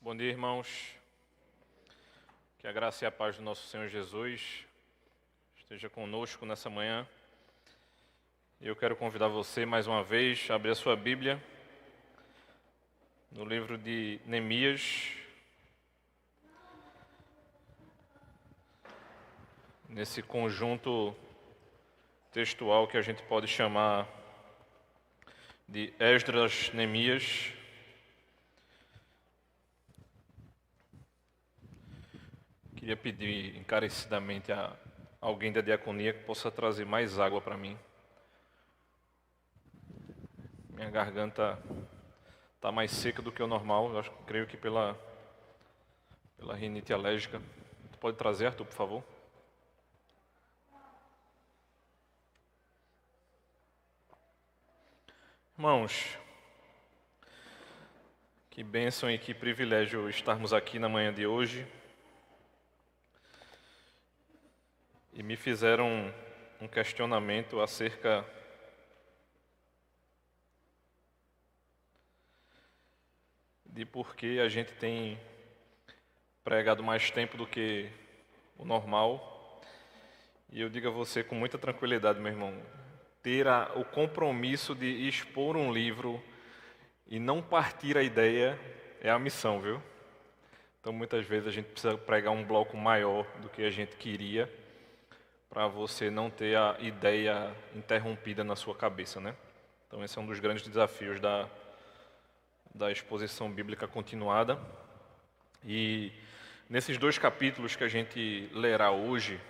Bom dia, irmãos. Que a graça e a paz do nosso Senhor Jesus esteja conosco nessa manhã. Eu quero convidar você mais uma vez a abrir a sua Bíblia no livro de Neemias, nesse conjunto textual que a gente pode chamar de Esdras Neemias. Queria pedir encarecidamente a alguém da diaconia que possa trazer mais água para mim. Minha garganta está mais seca do que o normal, creio que pela rinite alérgica. Tu pode trazer, Arthur, por favor? Irmãos, que bênção e que privilégio estarmos aqui na manhã de hoje. E me fizeram um questionamento acerca de por que a gente tem pregado mais tempo do que o normal. E eu digo a você com muita tranquilidade, meu irmão, ter o compromisso de expor um livro e não partir a ideia é a missão, viu? Então muitas vezes a gente precisa pregar um bloco maior do que a gente queria, para você não ter a ideia interrompida na sua cabeça, né? Então esse é um dos grandes desafios da exposição bíblica continuada. E nesses dois capítulos que a gente lerá hoje,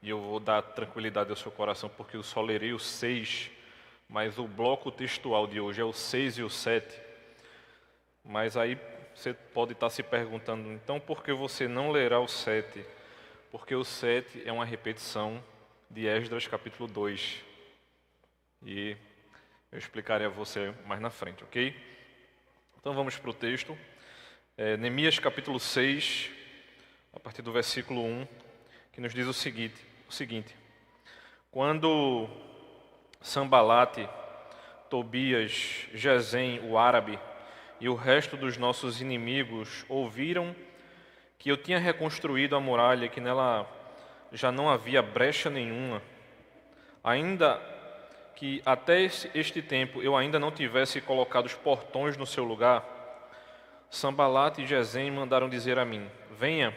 e eu vou dar tranquilidade ao seu coração, porque eu só lerei o 6, mas o bloco textual de hoje é o 6 e o 7. Mas aí você pode estar se perguntando, então por que você não lerá o 7? Porque o 7 é uma repetição de Esdras capítulo 2. E eu explicarei a você mais na frente, ok? Então vamos para o texto. Neemias capítulo 6, a partir do versículo 1, que nos diz o seguinte. Quando Sambalate, Tobias, Gesem, o árabe, e o resto dos nossos inimigos ouviram que eu tinha reconstruído a muralha, que nela já não havia brecha nenhuma, ainda que até este tempo eu ainda não tivesse colocado os portões no seu lugar, Sambalate e Gesem mandaram dizer a mim: venha,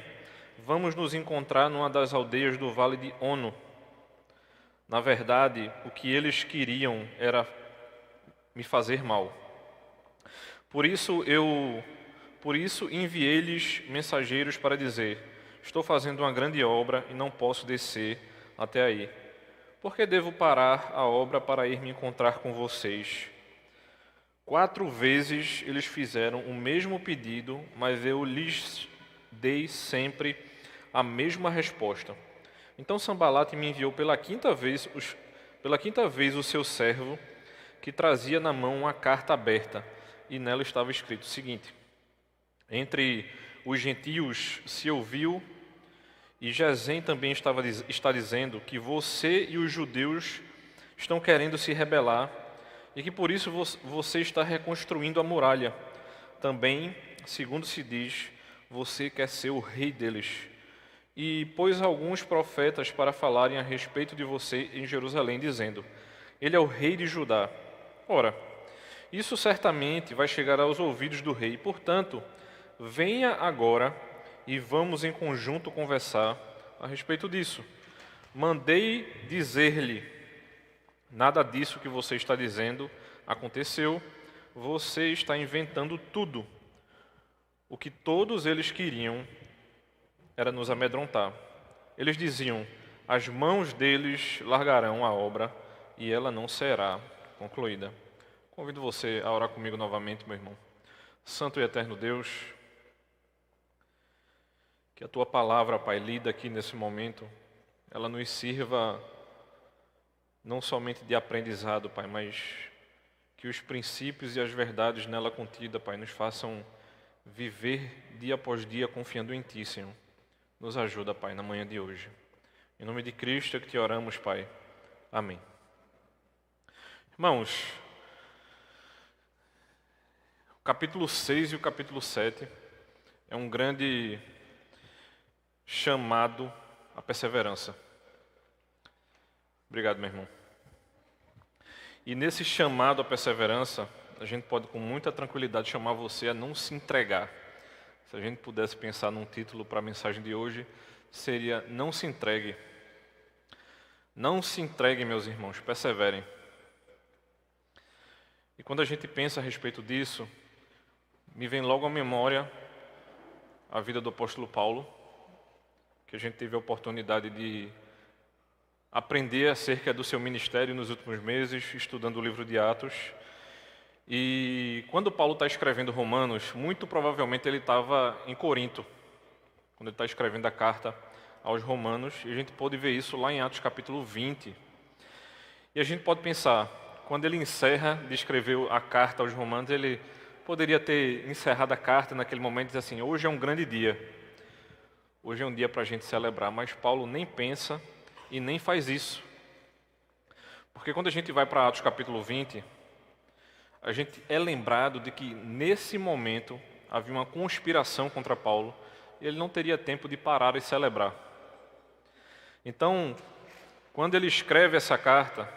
vamos nos encontrar numa das aldeias do vale de Ono. Na verdade, o que eles queriam era me fazer mal. Por isso enviei-lhes mensageiros para dizer: estou fazendo uma grande obra e não posso descer até aí. Por que devo parar a obra para ir me encontrar com vocês? 4 vezes eles fizeram o mesmo pedido, mas eu lhes dei sempre a mesma resposta. Então Sambalate me enviou pela quinta vez o seu servo, que trazia na mão uma carta aberta, e nela estava escrito o seguinte: entre os gentios se ouviu, e Gesem também está dizendo que você e os judeus estão querendo se rebelar, e que por isso você está reconstruindo a muralha. Também, segundo se diz, você quer ser o rei deles. E pôs alguns profetas para falarem a respeito de você em Jerusalém, dizendo: ele é o rei de Judá. Ora, isso certamente vai chegar aos ouvidos do rei. Portanto, venha agora e vamos em conjunto conversar a respeito disso. Mandei dizer-lhe: nada disso que você está dizendo aconteceu. Você está inventando tudo. O que todos eles queriam era nos amedrontar. Eles diziam: as mãos deles largarão a obra e ela não será concluída. Convido você a orar comigo novamente, meu irmão. Santo e eterno Deus, que a Tua palavra, Pai, lida aqui nesse momento, ela nos sirva não somente de aprendizado, Pai, mas que os princípios e as verdades nela contidas, Pai, nos façam viver dia após dia confiando em Ti, Senhor. Nos ajuda, Pai, na manhã de hoje. Em nome de Cristo é que Te oramos, Pai. Amém. Irmãos, o capítulo 6 e o capítulo 7 é um grande chamado à perseverança. Obrigado, meu irmão. E nesse chamado à perseverança, a gente pode com muita tranquilidade chamar você a não se entregar. Se a gente pudesse pensar num título para a mensagem de hoje, seria Não se entregue. Não se entreguem, meus irmãos, perseverem. E quando a gente pensa a respeito disso, me vem logo à memória a vida do apóstolo Paulo, que a gente teve a oportunidade de aprender acerca do seu ministério nos últimos meses, estudando o livro de Atos. E quando Paulo está escrevendo Romanos, muito provavelmente ele estava em Corinto, quando ele está escrevendo a carta aos Romanos, e a gente pode ver isso lá em Atos capítulo 20. E a gente pode pensar, quando ele encerra de escrever a carta aos Romanos, ele poderia ter encerrado a carta naquele momento e dizer assim, hoje é um grande dia, hoje é um dia para a gente celebrar, mas Paulo nem pensa e nem faz isso. Porque quando a gente vai para Atos capítulo 20, a gente é lembrado de que nesse momento havia uma conspiração contra Paulo e ele não teria tempo de parar e celebrar. Então, quando ele escreve essa carta,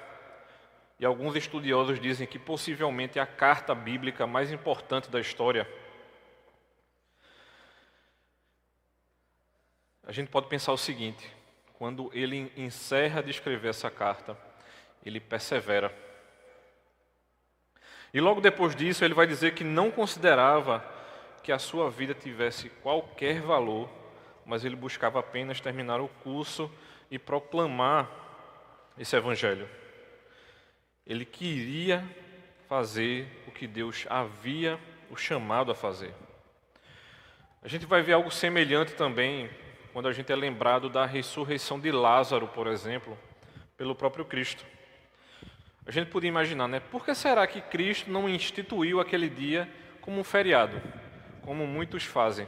e alguns estudiosos dizem que possivelmente é a carta bíblica mais importante da história, a gente pode pensar o seguinte, quando ele encerra de escrever essa carta, ele persevera. E logo depois disso ele vai dizer que não considerava que a sua vida tivesse qualquer valor, mas ele buscava apenas terminar o curso e proclamar esse evangelho. Ele queria fazer o que Deus havia o chamado a fazer. A gente vai ver algo semelhante também quando a gente é lembrado da ressurreição de Lázaro, por exemplo, pelo próprio Cristo. A gente podia imaginar, né? Por que será que Cristo não instituiu aquele dia como um feriado, como muitos fazem?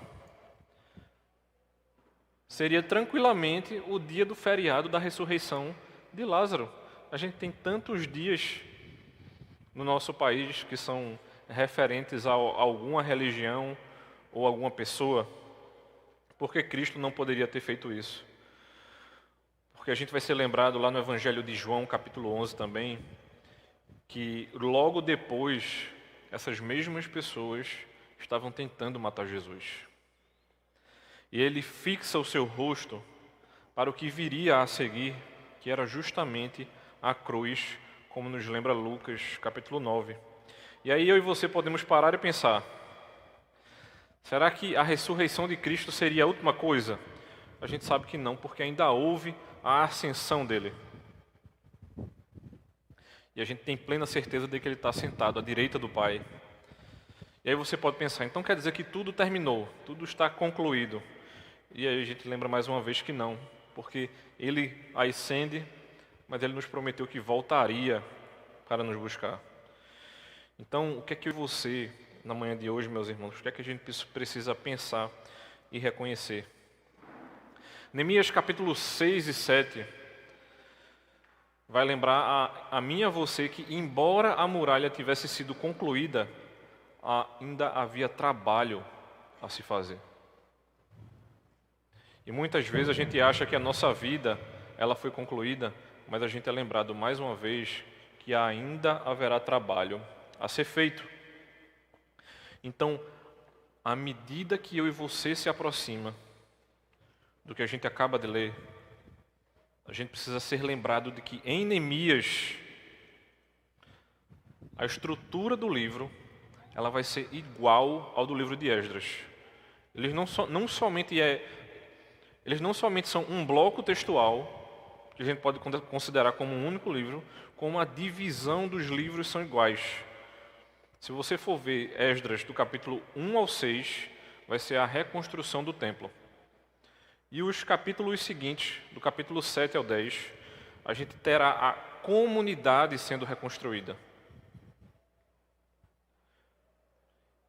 Seria tranquilamente o dia do feriado da ressurreição de Lázaro. A gente tem tantos dias no nosso país que são referentes a alguma religião ou alguma pessoa. Por que Cristo não poderia ter feito isso? Porque a gente vai ser lembrado lá no Evangelho de João, capítulo 11 também, que logo depois essas mesmas pessoas estavam tentando matar Jesus. E ele fixa o seu rosto para o que viria a seguir, que era justamente a cruz, como nos lembra Lucas, capítulo 9. E aí eu e você podemos parar e pensar, será que a ressurreição de Cristo seria a última coisa? A gente sabe que não, porque ainda houve a ascensão dele. E a gente tem plena certeza de que ele está sentado à direita do Pai. E aí você pode pensar, então quer dizer que tudo terminou, tudo está concluído. E aí a gente lembra mais uma vez que não, porque ele ascende, mas ele nos prometeu que voltaria para nos buscar. Então, o que é que você, na manhã de hoje, meus irmãos, o que é que a gente precisa pensar e reconhecer? Neemias capítulo 6 e 7 vai lembrar a mim e a você que, embora a muralha tivesse sido concluída, ainda havia trabalho a se fazer. E muitas vezes a gente acha que a nossa vida ela foi concluída, mas a gente é lembrado mais uma vez que ainda haverá trabalho a ser feito. Então, à medida que eu e você se aproxima do que a gente acaba de ler, a gente precisa ser lembrado de que em Neemias, a estrutura do livro, ela vai ser igual ao do livro de Esdras. Eles não somente são um bloco textual, que a gente pode considerar como um único livro, como a divisão dos livros são iguais. Se você for ver Esdras do capítulo 1 ao 6, vai ser a reconstrução do templo. E os capítulos seguintes, do capítulo 7 ao 10, a gente terá a comunidade sendo reconstruída.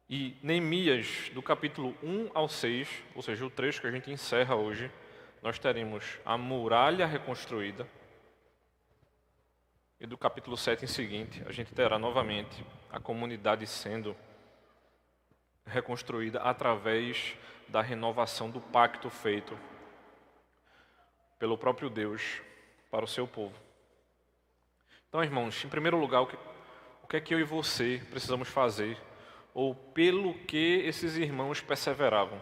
E Neemias, do capítulo 1 ao 6, ou seja, o trecho que a gente encerra hoje, nós teremos a muralha reconstruída. E do capítulo 7 em seguinte, a gente terá novamente a comunidade sendo reconstruída através da renovação do pacto feito pelo próprio Deus para o seu povo. Então, irmãos, em primeiro lugar, o que é que eu e você precisamos fazer, ou pelo que esses irmãos perseveravam?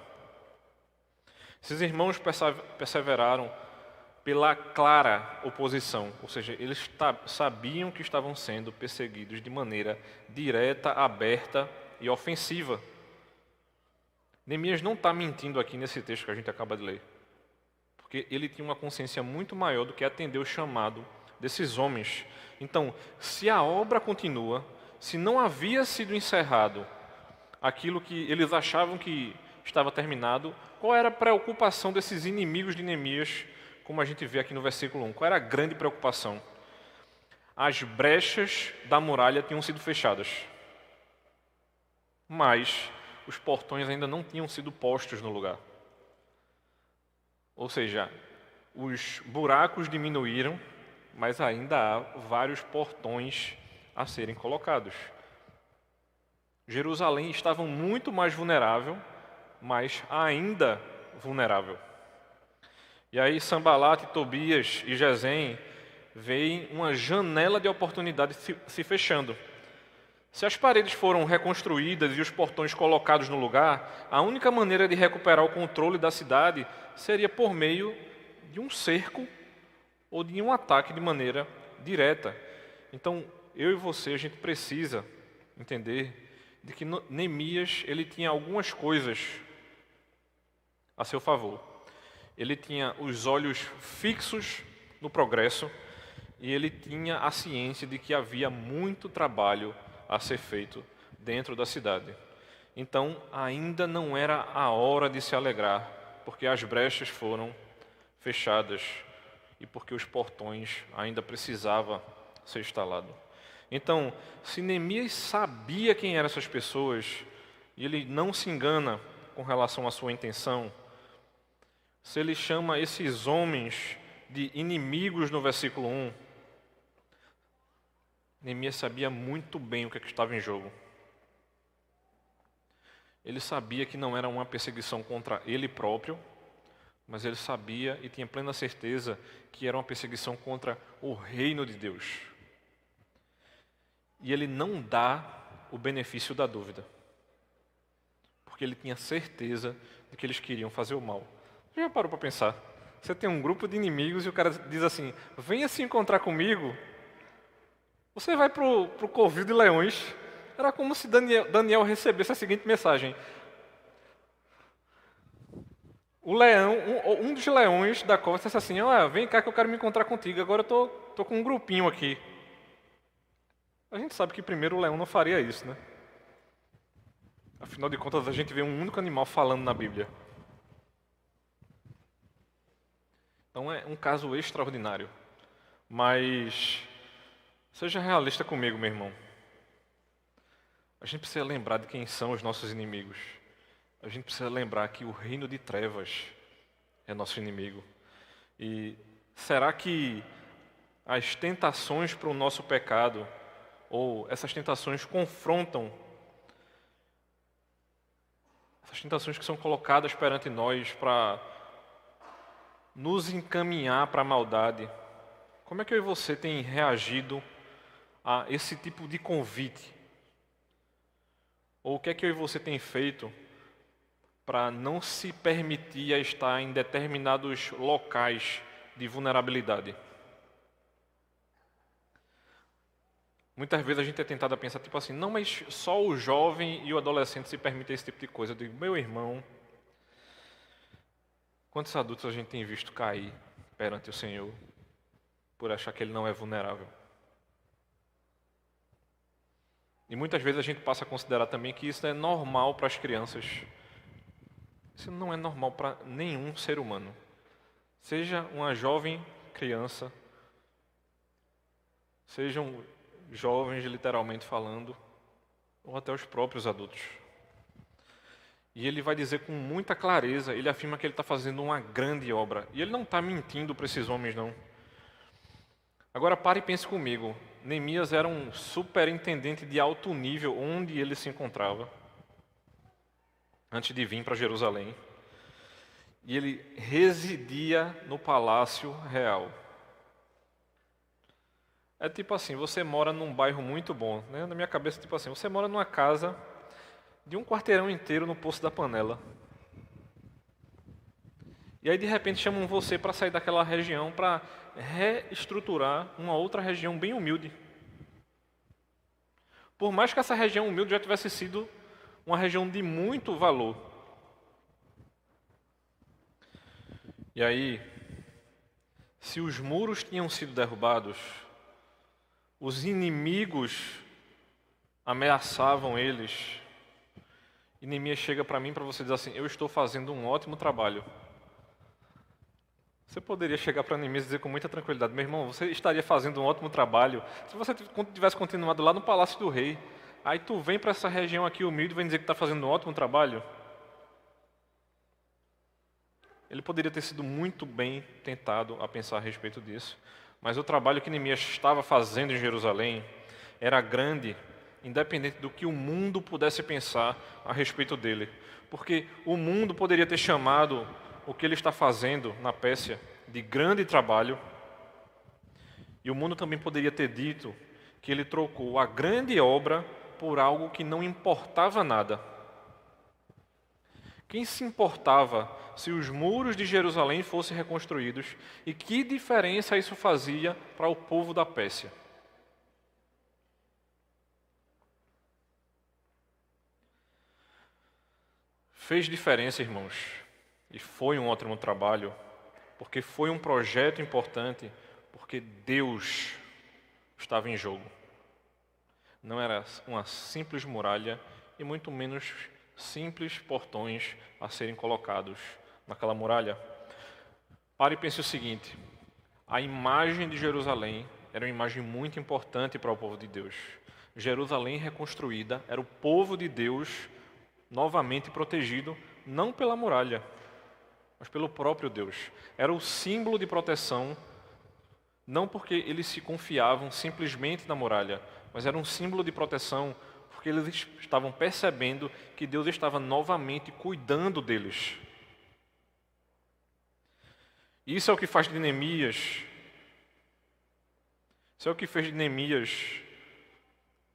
Esses irmãos perseveraram pela clara oposição, ou seja, eles sabiam que estavam sendo perseguidos de maneira direta, aberta e ofensiva. Neemias não está mentindo aqui nesse texto que a gente acaba de ler, porque ele tinha uma consciência muito maior do que atender o chamado desses homens. Então, se a obra continua, se não havia sido encerrado aquilo que eles achavam que estava terminado, qual era a preocupação desses inimigos de Neemias, como a gente vê aqui no versículo 1? Qual era a grande preocupação? As brechas da muralha tinham sido fechadas, mas os portões ainda não tinham sido postos no lugar. Ou seja, os buracos diminuíram, mas ainda há vários portões a serem colocados. Jerusalém estava muito mais vulnerável, mas ainda vulnerável. E aí Sanbalat, Tobias e Gesem veem uma janela de oportunidade se fechando. Se as paredes foram reconstruídas e os portões colocados no lugar, a única maneira de recuperar o controle da cidade seria por meio de um cerco ou de um ataque de maneira direta. Então, eu e você, a gente precisa entender de que Neemias, ele tinha algumas coisas a seu favor. Ele tinha os olhos fixos no progresso e ele tinha a ciência de que havia muito trabalho a ser feito dentro da cidade. Então, ainda não era a hora de se alegrar, porque as brechas foram fechadas e porque os portões ainda precisavam ser instalados. Então, se Neemias sabia quem eram essas pessoas, e ele não se engana com relação à sua intenção, se ele chama esses homens de inimigos no versículo 1, Neemias sabia muito bem o que estava em jogo. Ele sabia que não era uma perseguição contra ele próprio, mas ele sabia e tinha plena certeza que era uma perseguição contra o reino de Deus. E ele não dá o benefício da dúvida, porque ele tinha certeza de que eles queriam fazer o mal. Você já parou para pensar? Você tem um grupo de inimigos e o cara diz assim: venha se encontrar comigo. Você vai para o covil de leões. Era como se Daniel recebesse a seguinte mensagem: o leão, um dos leões da cova disse assim: vem cá que eu quero me encontrar contigo. Agora eu tô com um grupinho aqui. A gente sabe que primeiro o leão não faria isso, né? Afinal de contas, a gente vê um único animal falando na Bíblia. Então é um caso extraordinário. Mas seja realista comigo, meu irmão. A gente precisa lembrar de quem são os nossos inimigos. A gente precisa lembrar que o reino de trevas é nosso inimigo. E será que as tentações para o nosso pecado, ou essas tentações confrontam, essas tentações que são colocadas perante nós para nos encaminhar para a maldade, como é que eu e você tem reagido a esse tipo de convite? Ou o que é que eu e você tem feito para não se permitir a estar em determinados locais de vulnerabilidade? Muitas vezes a gente é tentado a pensar tipo assim: não, mas só o jovem e o adolescente se permitem esse tipo de coisa. Eu digo: meu irmão, quantos adultos a gente tem visto cair perante o Senhor por achar que Ele não é vulnerável? E muitas vezes a gente passa a considerar também que isso é normal para as crianças. Isso não é normal para nenhum ser humano. Seja uma jovem criança, sejam jovens literalmente falando, ou até os próprios adultos. E ele vai dizer com muita clareza, ele afirma que ele está fazendo uma grande obra. E ele não está mentindo para esses homens, não. Agora pare e pense comigo. Neemias era um superintendente de alto nível onde ele se encontrava, antes de vir para Jerusalém. e ele residia no palácio real. É tipo assim, você mora num bairro muito bom, né? Na minha cabeça, tipo assim, você mora numa casa de um quarteirão inteiro no Poço da Panela. E aí, de repente, chamam você para sair daquela região para reestruturar uma outra região bem humilde. Por mais que essa região humilde já tivesse sido uma região de muito valor. E aí, se os muros tinham sido derrubados, os inimigos ameaçavam eles, e Neemias chega para mim para você dizer assim: eu estou fazendo um ótimo trabalho. Você poderia chegar para Neemias e dizer com muita tranquilidade: meu irmão, você estaria fazendo um ótimo trabalho se você tivesse continuado lá no Palácio do Rei. Aí tu vem para essa região aqui humilde e vem dizer que está fazendo um ótimo trabalho. Ele poderia ter sido muito bem tentado a pensar a respeito disso. Mas o trabalho que Neemias estava fazendo em Jerusalém era grande, independente do que o mundo pudesse pensar a respeito dele. Porque o mundo poderia ter chamado o que ele está fazendo na Pérsia de grande trabalho, e o mundo também poderia ter dito que ele trocou a grande obra por algo que não importava nada. Quem se importava se os muros de Jerusalém fossem reconstruídos e que diferença isso fazia para o povo da Pérsia? Fez diferença, irmãos, e foi um ótimo trabalho, porque foi um projeto importante, porque Deus estava em jogo. Não era uma simples muralha e muito menos simples portões a serem colocados naquela muralha. Pare e pense o seguinte: a imagem de Jerusalém era uma imagem muito importante para o povo de Deus. Jerusalém reconstruída era o povo de Deus novamente protegido, não pela muralha, mas pelo próprio Deus. Era o símbolo de proteção, não porque eles se confiavam simplesmente na muralha, mas era um símbolo de proteção porque eles estavam percebendo que Deus estava novamente cuidando deles. Isso é o que faz de Neemias. Isso é o que fez de Neemias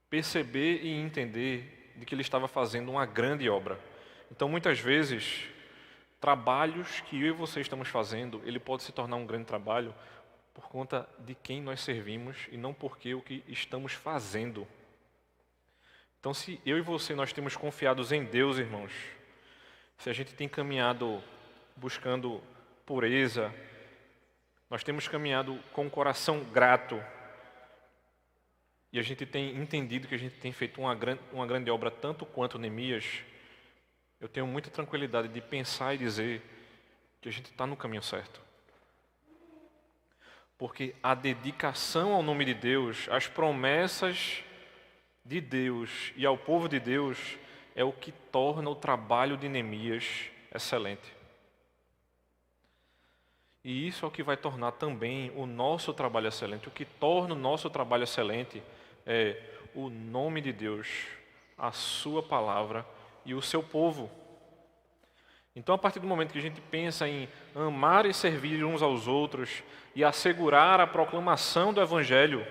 perceber e entender de que ele estava fazendo uma grande obra. Então, muitas vezes, trabalhos que eu e você estamos fazendo, ele pode se tornar um grande trabalho por conta de quem nós servimos e não porque o que estamos fazendo. Então, se eu e você nós temos confiados em Deus, irmãos, se a gente tem caminhado buscando pureza, nós temos caminhado com o coração grato, e a gente tem entendido que a gente tem feito uma grande obra tanto quanto Neemias, eu tenho muita tranquilidade de pensar e dizer que a gente está no caminho certo. Porque a dedicação ao nome de Deus, as promessas de Deus e ao povo de Deus é o que torna o trabalho de Neemias excelente. E isso é o que vai tornar também o nosso trabalho excelente. O que torna o nosso trabalho excelente é o nome de Deus, a sua palavra e o seu povo. Então, a partir do momento que a gente pensa em amar e servir uns aos outros e assegurar a proclamação do Evangelho,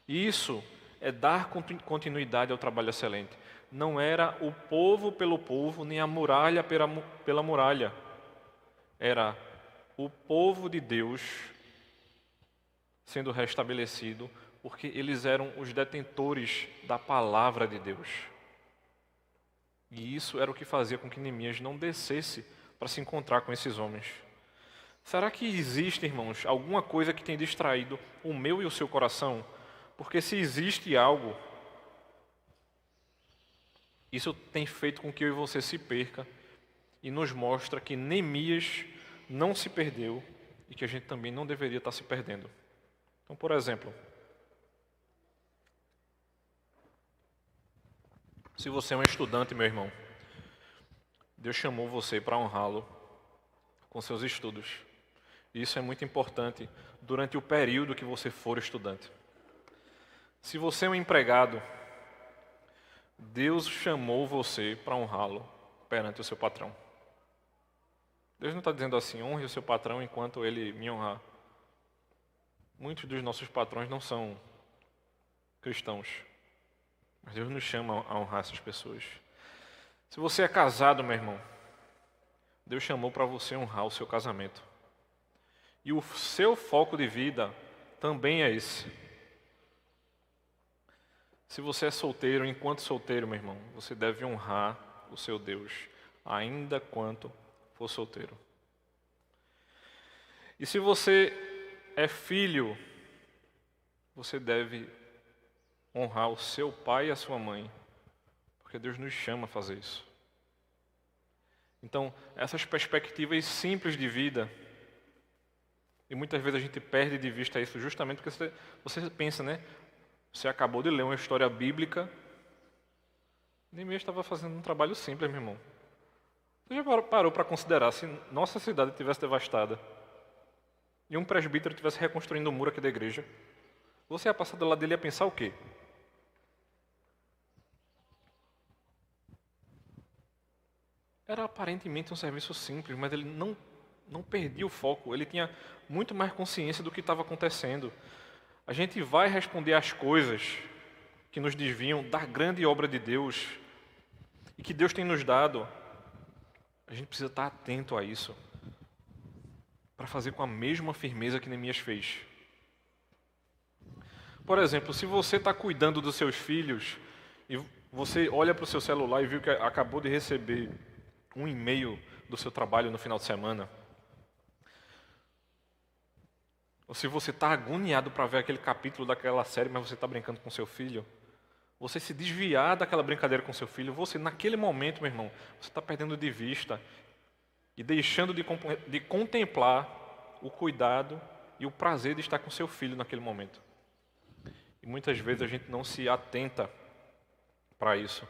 isso é dar continuidade ao trabalho excelente. Não era o povo pelo povo, nem a muralha pela muralha. Era o povo de Deus sendo restabelecido, porque eles eram os detentores da palavra de Deus. E isso era o que fazia com que Neemias não descesse para se encontrar com esses homens. Será que existe, irmãos, alguma coisa que tem distraído o meu e o seu coração? Porque se existe algo, isso tem feito com que eu e você se perca e nos mostra que Neemias não se perdeu e que a gente também não deveria estar se perdendo. Então, por exemplo, se você é um estudante, meu irmão, Deus chamou você para honrá-lo com seus estudos. Isso é muito importante durante o período que você for estudante. Se você é um empregado, Deus chamou você para honrá-lo perante o seu patrão. Deus não está dizendo assim, honre o seu patrão enquanto ele me honrar. Muitos dos nossos patrões não são cristãos, mas Deus nos chama a honrar essas pessoas. Se você é casado, meu irmão, Deus chamou para você honrar o seu casamento. E o seu foco de vida também é esse. Se você é solteiro, enquanto solteiro, meu irmão, você deve honrar o seu Deus, ainda quanto for solteiro. E se você é filho, você deve honrar o seu pai e a sua mãe, porque Deus nos chama a fazer isso. Então, essas perspectivas simples de vida, e muitas vezes a gente perde de vista isso justamente porque você pensa, né? Você acabou de ler uma história bíblica, Neemias estava fazendo um trabalho simples, meu irmão. Você já parou para considerar se nossa cidade estivesse devastada e um presbítero estivesse reconstruindo o muro aqui da igreja? Você ia passar do lado dele e ia pensar o quê? Era aparentemente um serviço simples, mas ele não perdia o foco. Ele tinha muito mais consciência do que estava acontecendo. A gente vai responder às coisas que nos desviam da grande obra de Deus e que Deus tem nos dado. A gente precisa estar atento a isso para fazer com a mesma firmeza que Neemias fez. Por exemplo, se você está cuidando dos seus filhos e você olha para o seu celular e viu que acabou de receber um e-mail do seu trabalho no final de semana, ou se você está agoniado para ver aquele capítulo daquela série, mas você está brincando com seu filho, você se desviar daquela brincadeira com seu filho, você, naquele momento, meu irmão, você está perdendo de vista e deixando de contemplar o cuidado e o prazer de estar com seu filho naquele momento. E muitas vezes a gente não se atenta para isso.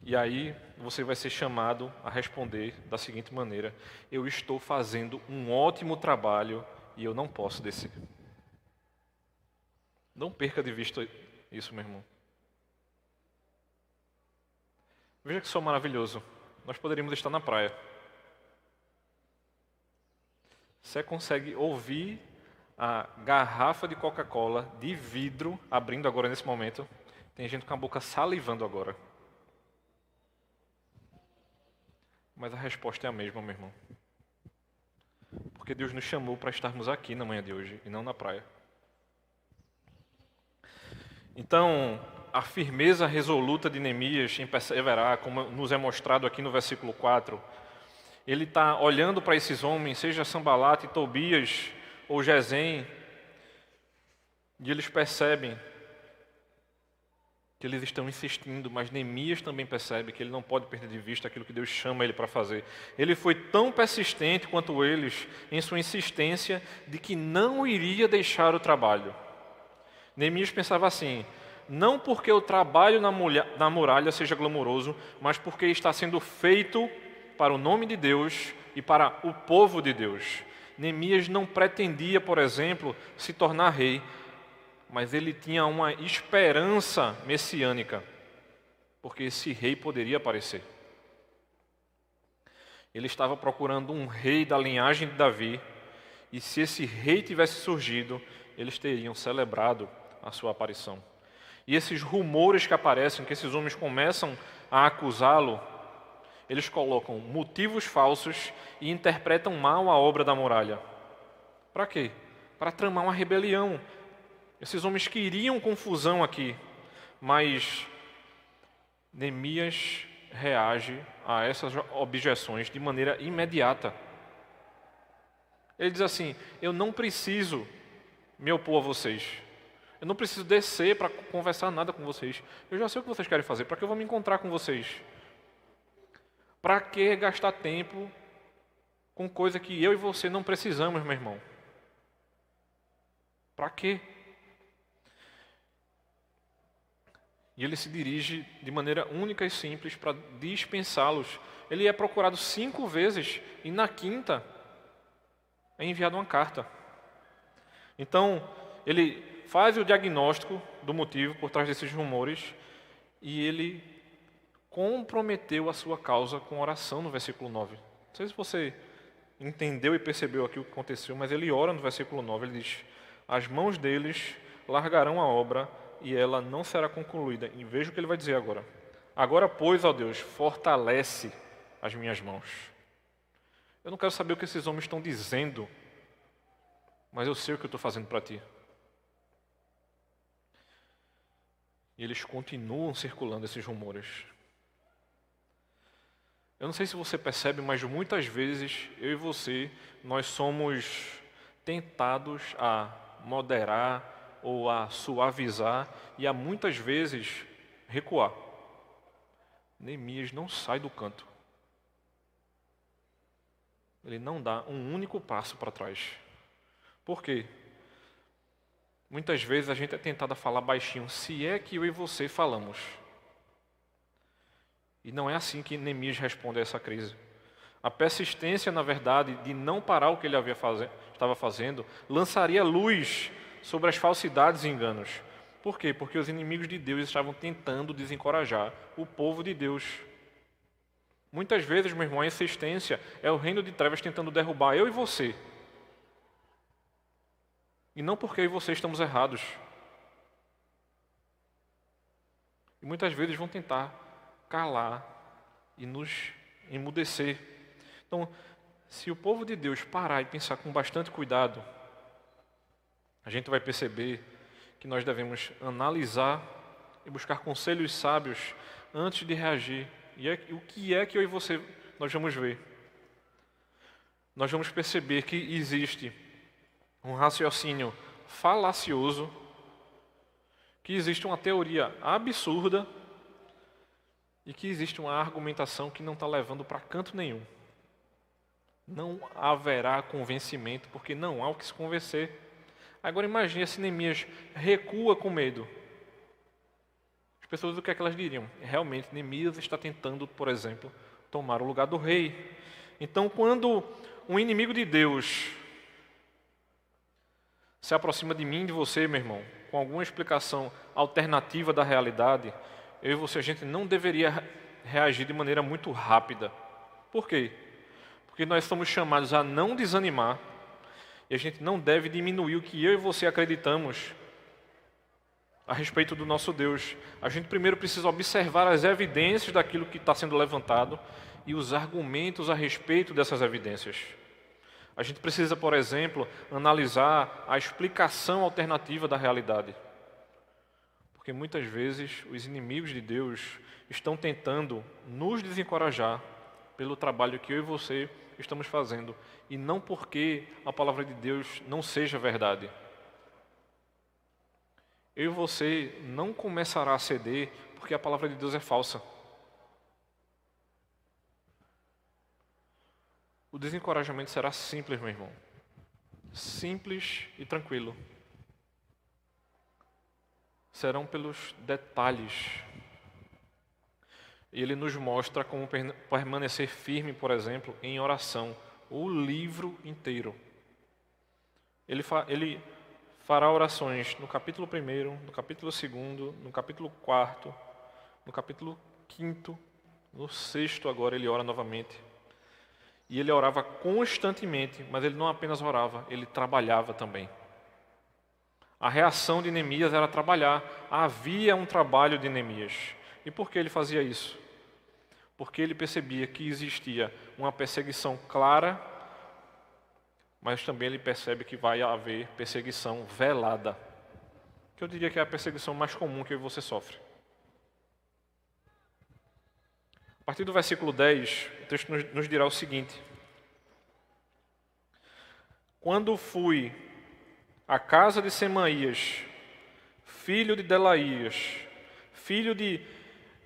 E aí você vai ser chamado a responder da seguinte maneira: eu estou fazendo um ótimo trabalho e eu não posso descer. Não perca de vista isso, meu irmão. Veja que só maravilhoso. Nós poderíamos estar na praia. Você consegue ouvir a garrafa de Coca-Cola de vidro abrindo agora nesse momento. Tem gente com a boca salivando agora. Mas a resposta é a mesma, meu irmão. Porque Deus nos chamou para estarmos aqui na manhã de hoje e não na praia. Então, a firmeza resoluta de Neemias em perseverar, como nos é mostrado aqui no versículo 4, ele está olhando para esses homens, seja Sambalate, Tobias ou Gesem, e eles percebem que eles estão insistindo, mas Neemias também percebe que ele não pode perder de vista aquilo que Deus chama ele para fazer. Ele foi tão persistente quanto eles em sua insistência de que não iria deixar o trabalho. Neemias pensava assim: não porque o trabalho na muralha seja glamouroso, mas porque está sendo feito para o nome de Deus e para o povo de Deus. Neemias não pretendia, por exemplo, se tornar rei, mas ele tinha uma esperança messiânica, porque esse rei poderia aparecer. Ele estava procurando um rei da linhagem de Davi, e se esse rei tivesse surgido, eles teriam celebrado a sua aparição. E esses rumores que aparecem, que esses homens começam a acusá-lo, eles colocam motivos falsos e interpretam mal a obra da muralha. Para quê? Para tramar uma rebelião. Esses homens queriam confusão aqui, mas Neemias reage a essas objeções de maneira imediata. Ele diz assim: eu não preciso me opor a vocês. Eu não preciso descer para conversar nada com vocês. Eu já sei o que vocês querem fazer. Para que eu vou me encontrar com vocês? Para que gastar tempo com coisa que eu e você não precisamos, meu irmão? Para quê? E ele se dirige de maneira única e simples para dispensá-los. Ele é procurado 5 vezes e na quinta é enviado uma carta. Então, ele faz o diagnóstico do motivo por trás desses rumores e ele comprometeu a sua causa com oração no versículo 9. Não sei se você entendeu e percebeu aqui o que aconteceu, mas ele ora no versículo 9, ele diz: as mãos deles largarão a obra e ela não será concluída. E veja o que ele vai dizer agora. Agora, pois, ó Deus, fortalece as minhas mãos. Eu não quero saber o que esses homens estão dizendo, mas eu sei o que eu estou fazendo para ti. E eles continuam circulando esses rumores. Eu não sei se você percebe, mas muitas vezes eu e você, nós somos tentados a moderar ou a suavizar e a muitas vezes recuar. Neemias não sai do canto. Ele não dá um único passo para trás. Por quê? Muitas vezes a gente é tentado a falar baixinho, se é que eu e você falamos. E não é assim que Neemias responde a essa crise. A persistência, na verdade, de não parar o que ele estava fazendo, lançaria luz sobre as falsidades e enganos. Por quê? Porque os inimigos de Deus estavam tentando desencorajar o povo de Deus. Muitas vezes, meu irmão, a insistência é o reino de trevas tentando derrubar eu e você. E não porque eu e você estamos errados. E muitas vezes vão tentar calar e nos emudecer. Então, se o povo de Deus parar e pensar com bastante cuidado, a gente vai perceber que nós devemos analisar e buscar conselhos sábios antes de reagir. E o que é que eu e você nós vamos ver? Nós vamos perceber que existe um raciocínio falacioso, que existe uma teoria absurda e que existe uma argumentação que não está levando para canto nenhum. Não haverá convencimento, porque não há o que se convencer. Agora imagine se Neemias recua com medo. As pessoas, o que é que elas diriam? Realmente, Neemias está tentando, por exemplo, tomar o lugar do rei. Então, quando um inimigo de Deus se aproxima de mim e de você, meu irmão, com alguma explicação alternativa da realidade, eu e você, a gente não deveria reagir de maneira muito rápida. Por quê? Porque nós somos chamados a não desanimar e a gente não deve diminuir o que eu e você acreditamos a respeito do nosso Deus. A gente primeiro precisa observar as evidências daquilo que está sendo levantado e os argumentos a respeito dessas evidências. A gente precisa, por exemplo, analisar a explicação alternativa da realidade. Porque muitas vezes os inimigos de Deus estão tentando nos desencorajar pelo trabalho que eu e você estamos fazendo, e não porque a palavra de Deus não seja verdade. Eu e você não começará a ceder porque a palavra de Deus é falsa. O desencorajamento será simples, meu irmão. Simples e tranquilo. Serão pelos detalhes. Ele nos mostra como permanecer firme, por exemplo, em oração. O livro inteiro. Ele fará orações no capítulo 1, no capítulo 2, no capítulo 4, no capítulo 5, no 6 agora ele ora novamente. E ele orava constantemente, mas ele não apenas orava, ele trabalhava também. A reação de Neemias era trabalhar. Havia um trabalho de Neemias. E por que ele fazia isso? Porque ele percebia que existia uma perseguição clara, mas também ele percebe que vai haver perseguição velada, que eu diria que é a perseguição mais comum que você sofre. A partir do versículo 10, o texto nos dirá o seguinte: quando fui à casa de Semaías, filho de Delaías, filho de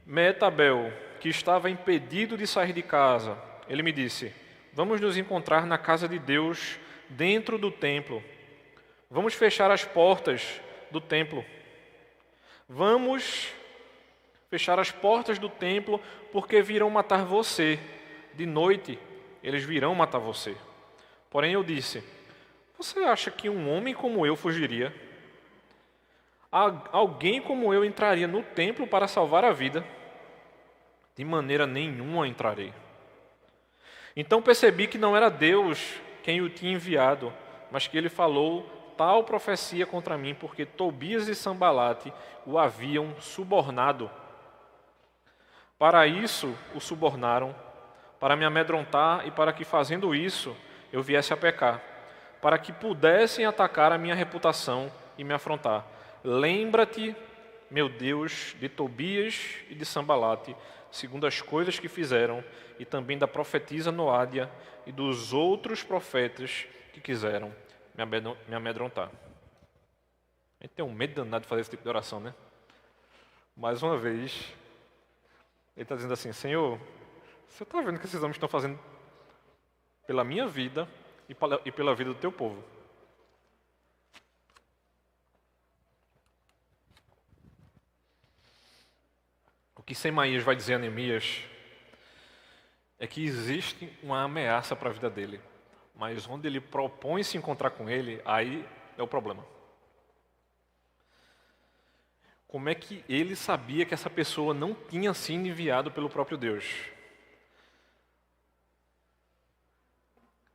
Meetabel, que estava impedido de sair de casa, ele me disse: vamos nos encontrar na casa de Deus, dentro do templo. Vamos fechar as portas do templo. Vamos fechar as portas do templo, porque virão matar você. De noite, eles virão matar você. Porém, eu disse: você acha que um homem como eu fugiria? Alguém como eu entraria no templo para salvar a vida? De maneira nenhuma entrarei. Então percebi que não era Deus quem o tinha enviado, mas que ele falou tal profecia contra mim, porque Tobias e Sambalate o haviam subornado. Para isso o subornaram, para me amedrontar e para que, fazendo isso, eu viesse a pecar, para que pudessem atacar a minha reputação e me afrontar. Lembra-te, meu Deus, de Tobias e de Sambalate, segundo as coisas que fizeram, e também da profetisa Noádia e dos outros profetas que quiseram me amedrontar. A gente tem um medo danado de fazer esse tipo de oração, né? Mais uma vez, ele está dizendo assim: Senhor, você está vendo que esses homens estão fazendo pela minha vida e pela vida do teu povo. O que Semaías vai dizer a Neemias é que existe uma ameaça para a vida dele, mas onde ele propõe se encontrar com ele, aí é o problema. Como é que ele sabia que essa pessoa não tinha sido enviado pelo próprio Deus?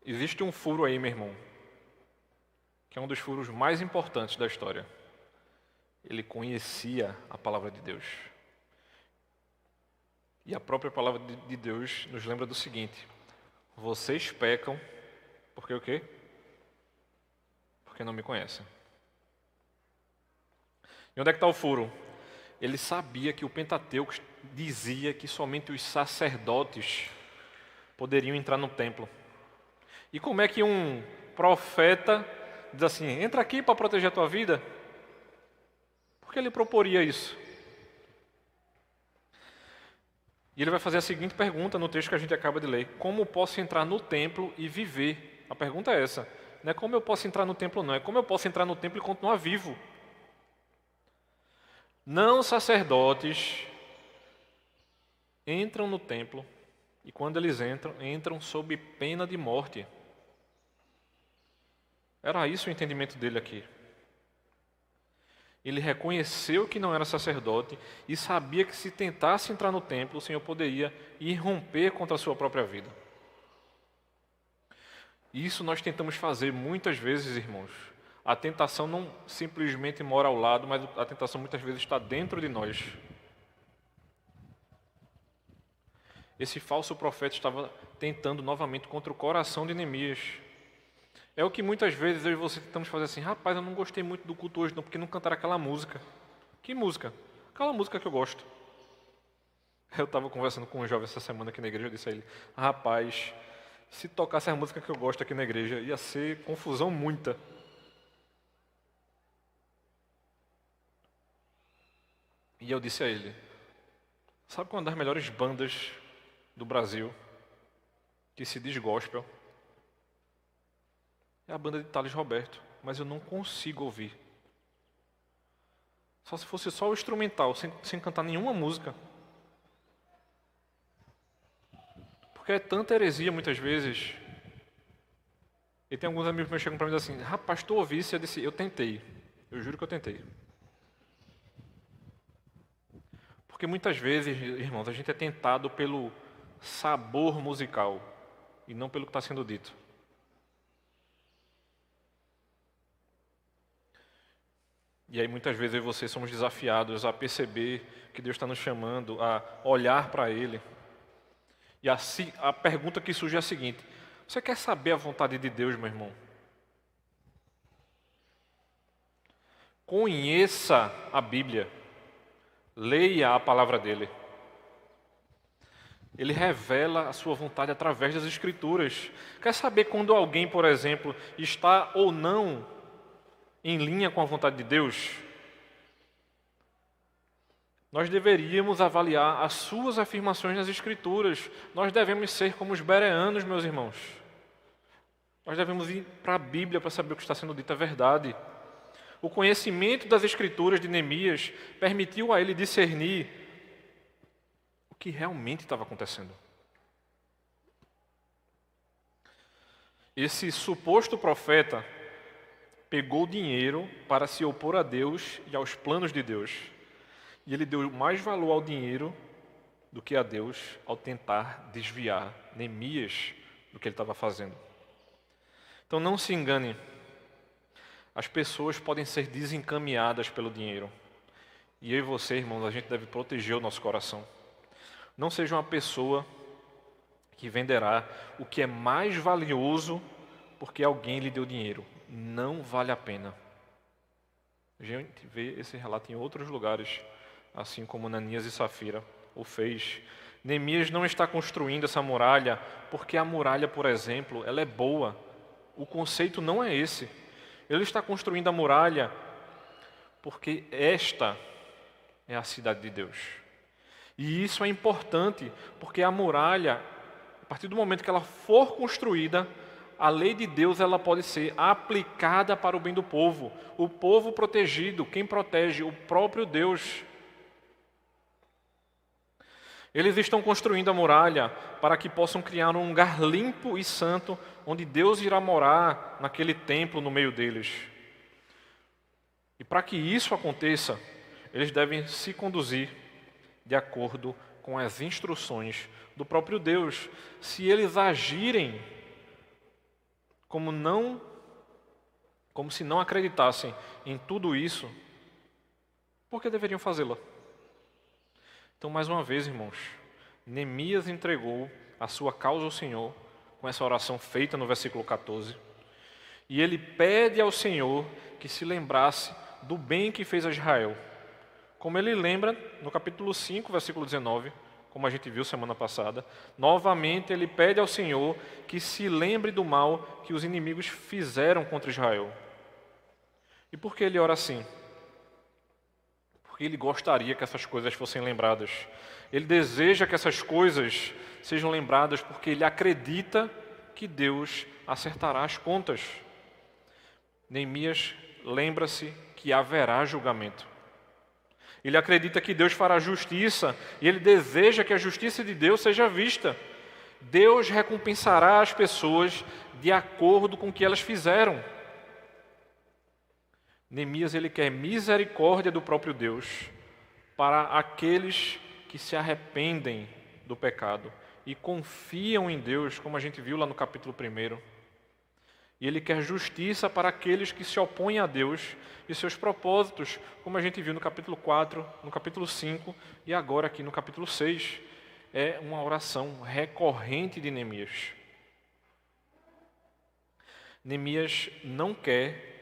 Existe um furo aí, meu irmão, que é um dos furos mais importantes da história. Ele conhecia a palavra de Deus. E a própria palavra de Deus nos lembra do seguinte: vocês pecam porque o quê? Porque não me conhecem. E onde é que está o furo? Ele sabia que o Pentateuco dizia que somente os sacerdotes poderiam entrar no templo. E como é que um profeta diz assim: entra aqui para proteger a tua vida? Por que ele proporia isso? E ele vai fazer a seguinte pergunta no texto que a gente acaba de ler: como posso entrar no templo e viver? A pergunta é essa. Não é como eu posso entrar no templo, não. É como eu posso entrar no templo e continuar vivo. Não sacerdotes entram no templo e quando eles entram sob pena de morte. Era isso o entendimento dele aqui. Ele reconheceu que não era sacerdote e sabia que se tentasse entrar no templo, o Senhor poderia irromper contra a sua própria vida. Isso nós tentamos fazer muitas vezes, irmãos. A tentação não simplesmente mora ao lado, mas a tentação muitas vezes está dentro de nós. Esse falso profeta estava tentando novamente contra o coração de Neemias. É o que muitas vezes eu e você tentamos fazer assim: rapaz, eu não gostei muito do culto hoje não, porque não cantaram aquela música. Que música? Aquela música que eu gosto. Eu estava conversando com um jovem essa semana aqui na igreja, eu disse a ele: rapaz, se tocasse a música que eu gosto aqui na igreja, ia ser confusão muita. E eu disse a ele: sabe qual é uma das melhores bandas do Brasil que se diz gospel? É a banda de Thales Roberto, mas eu não consigo ouvir. Só se fosse só o instrumental, sem cantar nenhuma música. Porque é tanta heresia muitas vezes. E tem alguns amigos meus que chegam para mim e dizem assim: rapaz, tu ouvisse? Eu disse: eu tentei. Eu juro que eu tentei. Porque muitas vezes, irmãos, a gente é tentado pelo sabor musical e não pelo que está sendo dito. E aí muitas vezes eu e você somos desafiados a perceber que Deus está nos chamando, a olhar para Ele. E assim, a pergunta que surge é a seguinte: você quer saber a vontade de Deus, meu irmão? Conheça a Bíblia. Leia a palavra dele. Ele revela a sua vontade através das Escrituras. Quer saber quando alguém, por exemplo, está ou não em linha com a vontade de Deus? Nós deveríamos avaliar as suas afirmações nas Escrituras. Nós devemos ser como os bereanos, meus irmãos. Nós devemos ir para a Bíblia para saber o que está sendo dito é verdade. O conhecimento das Escrituras de Neemias permitiu a ele discernir o que realmente estava acontecendo. Esse suposto profeta pegou dinheiro para se opor a Deus e aos planos de Deus. E ele deu mais valor ao dinheiro do que a Deus ao tentar desviar Neemias do que ele estava fazendo. Então não se engane, as pessoas podem ser desencaminhadas pelo dinheiro. E eu e você, irmãos, a gente deve proteger o nosso coração. Não seja uma pessoa que venderá o que é mais valioso porque alguém lhe deu dinheiro. Não vale a pena. A gente vê esse relato em outros lugares, assim como Ananias e Safira o fez. Neemias não está construindo essa muralha porque a muralha, por exemplo, ela é boa. O conceito não é esse. Ele está construindo a muralha porque esta é a cidade de Deus. E isso é importante, porque a muralha, a partir do momento que ela for construída, a lei de Deus ela pode ser aplicada para o bem do povo. O povo protegido, quem protege? O próprio Deus. Eles estão construindo a muralha para que possam criar um lugar limpo e santo, onde Deus irá morar naquele templo no meio deles. E para que isso aconteça, eles devem se conduzir de acordo com as instruções do próprio Deus. Se eles agirem como se não acreditassem em tudo isso, por que deveriam fazê-lo? Então, mais uma vez, irmãos, Neemias entregou a sua causa ao Senhor com essa oração feita no versículo 14. E ele pede ao Senhor que se lembrasse do bem que fez a Israel. Como ele lembra no capítulo 5, versículo 19, como a gente viu semana passada, novamente ele pede ao Senhor que se lembre do mal que os inimigos fizeram contra Israel. E por que ele ora assim? Porque ele gostaria que essas coisas fossem lembradas. Ele deseja que essas coisas sejam lembradas porque ele acredita que Deus acertará as contas. Neemias lembra-se que haverá julgamento. Ele acredita que Deus fará justiça e ele deseja que a justiça de Deus seja vista. Deus recompensará as pessoas de acordo com o que elas fizeram. Neemias ele quer misericórdia do próprio Deus para aqueles que se arrependem do pecado e confiam em Deus, como a gente viu lá no capítulo 1. E ele quer justiça para aqueles que se opõem a Deus e seus propósitos, como a gente viu no capítulo 4, no capítulo 5 e agora aqui no capítulo 6. É uma oração recorrente de Neemias. Neemias não quer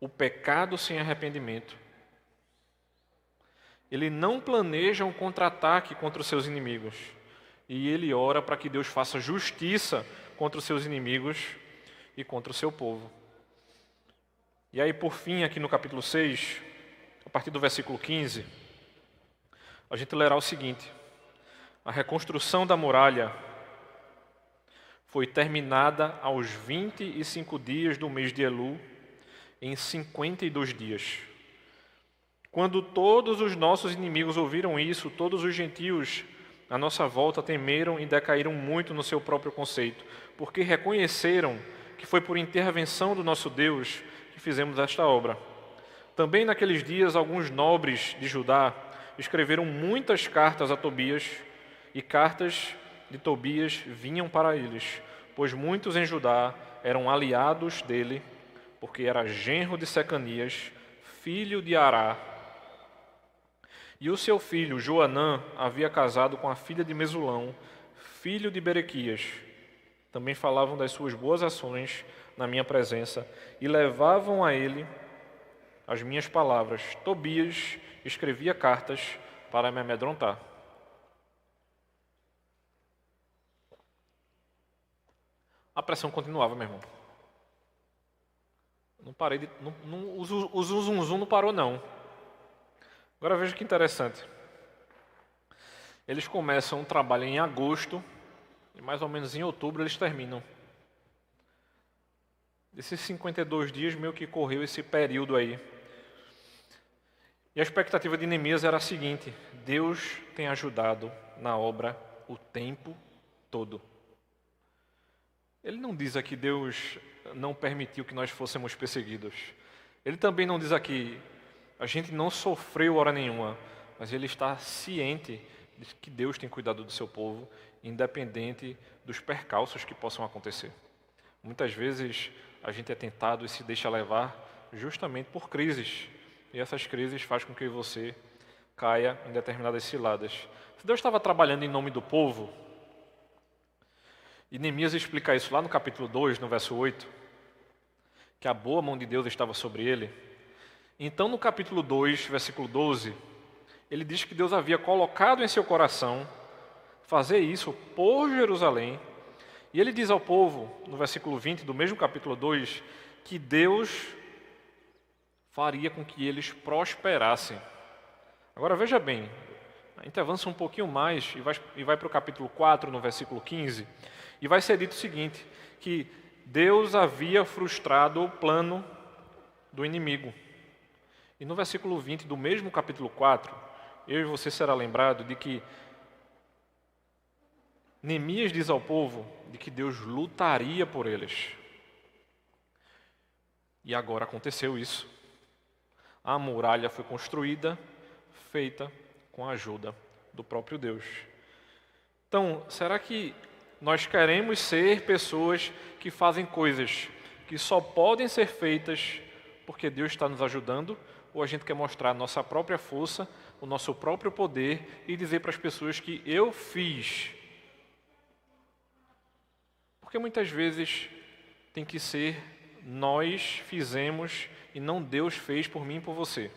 o pecado sem arrependimento. Ele não planeja um contra-ataque contra os seus inimigos. E ele ora para que Deus faça justiça contra os seus inimigos e contra o seu povo. E aí, por fim, aqui no capítulo 6, a partir do versículo 15, a gente lerá o seguinte: a reconstrução da muralha foi terminada aos 25 dias do mês de Elul, em 52 dias. Quando todos os nossos inimigos ouviram isso, todos os gentios à nossa volta temeram e decaíram muito no seu próprio conceito, porque reconheceram que foi por intervenção do nosso Deus que fizemos esta obra. Também naqueles dias, alguns nobres de Judá escreveram muitas cartas a Tobias, e cartas de Tobias vinham para eles, pois muitos em Judá eram aliados dele, porque era genro de Secanias, filho de Ará. E o seu filho, Joanã, havia casado com a filha de Mesulão, filho de Berequias. Também falavam das suas boas ações na minha presença e levavam a ele as minhas palavras. Tobias escrevia cartas para me amedrontar. A pressão continuava, meu irmão. Não parei de. O zum não parou, não. Agora veja que interessante. Eles começam um trabalho em agosto e mais ou menos em outubro eles terminam. Desses 52 dias meio que correu esse período aí. E a expectativa de Neemias era a seguinte: Deus tem ajudado na obra o tempo todo. Ele não diz aqui Deus não permitiu que nós fôssemos perseguidos. Ele também não diz aqui a gente não sofreu hora nenhuma, mas ele está ciente de que Deus tem cuidado do seu povo, independente dos percalços que possam acontecer. Muitas vezes a gente é tentado e se deixa levar justamente por crises. E essas crises fazem com que você caia em determinadas ciladas. Se Deus estava trabalhando em nome do povo, e Neemias explica isso lá no capítulo 2, no verso 8, que a boa mão de Deus estava sobre ele. Então no capítulo 2, versículo 12, ele diz que Deus havia colocado em seu coração fazer isso por Jerusalém. E ele diz ao povo, no versículo 20 do mesmo capítulo 2, que Deus faria com que eles prosperassem. Agora veja bem, a gente avança um pouquinho mais e vai para o capítulo 4, no versículo 15, e vai ser dito o seguinte, que Deus havia frustrado o plano do inimigo. E no versículo 20 do mesmo capítulo 4, eu e você será lembrado de que Neemias diz ao povo de que Deus lutaria por eles. E agora aconteceu isso. A muralha foi construída, feita com a ajuda do próprio Deus. Então, será que nós queremos ser pessoas que fazem coisas que só podem ser feitas porque Deus está nos ajudando? Ou a gente quer mostrar a nossa própria força, o nosso próprio poder e dizer para as pessoas que eu fiz? Porque muitas vezes tem que ser nós fizemos e não Deus fez por mim e por você.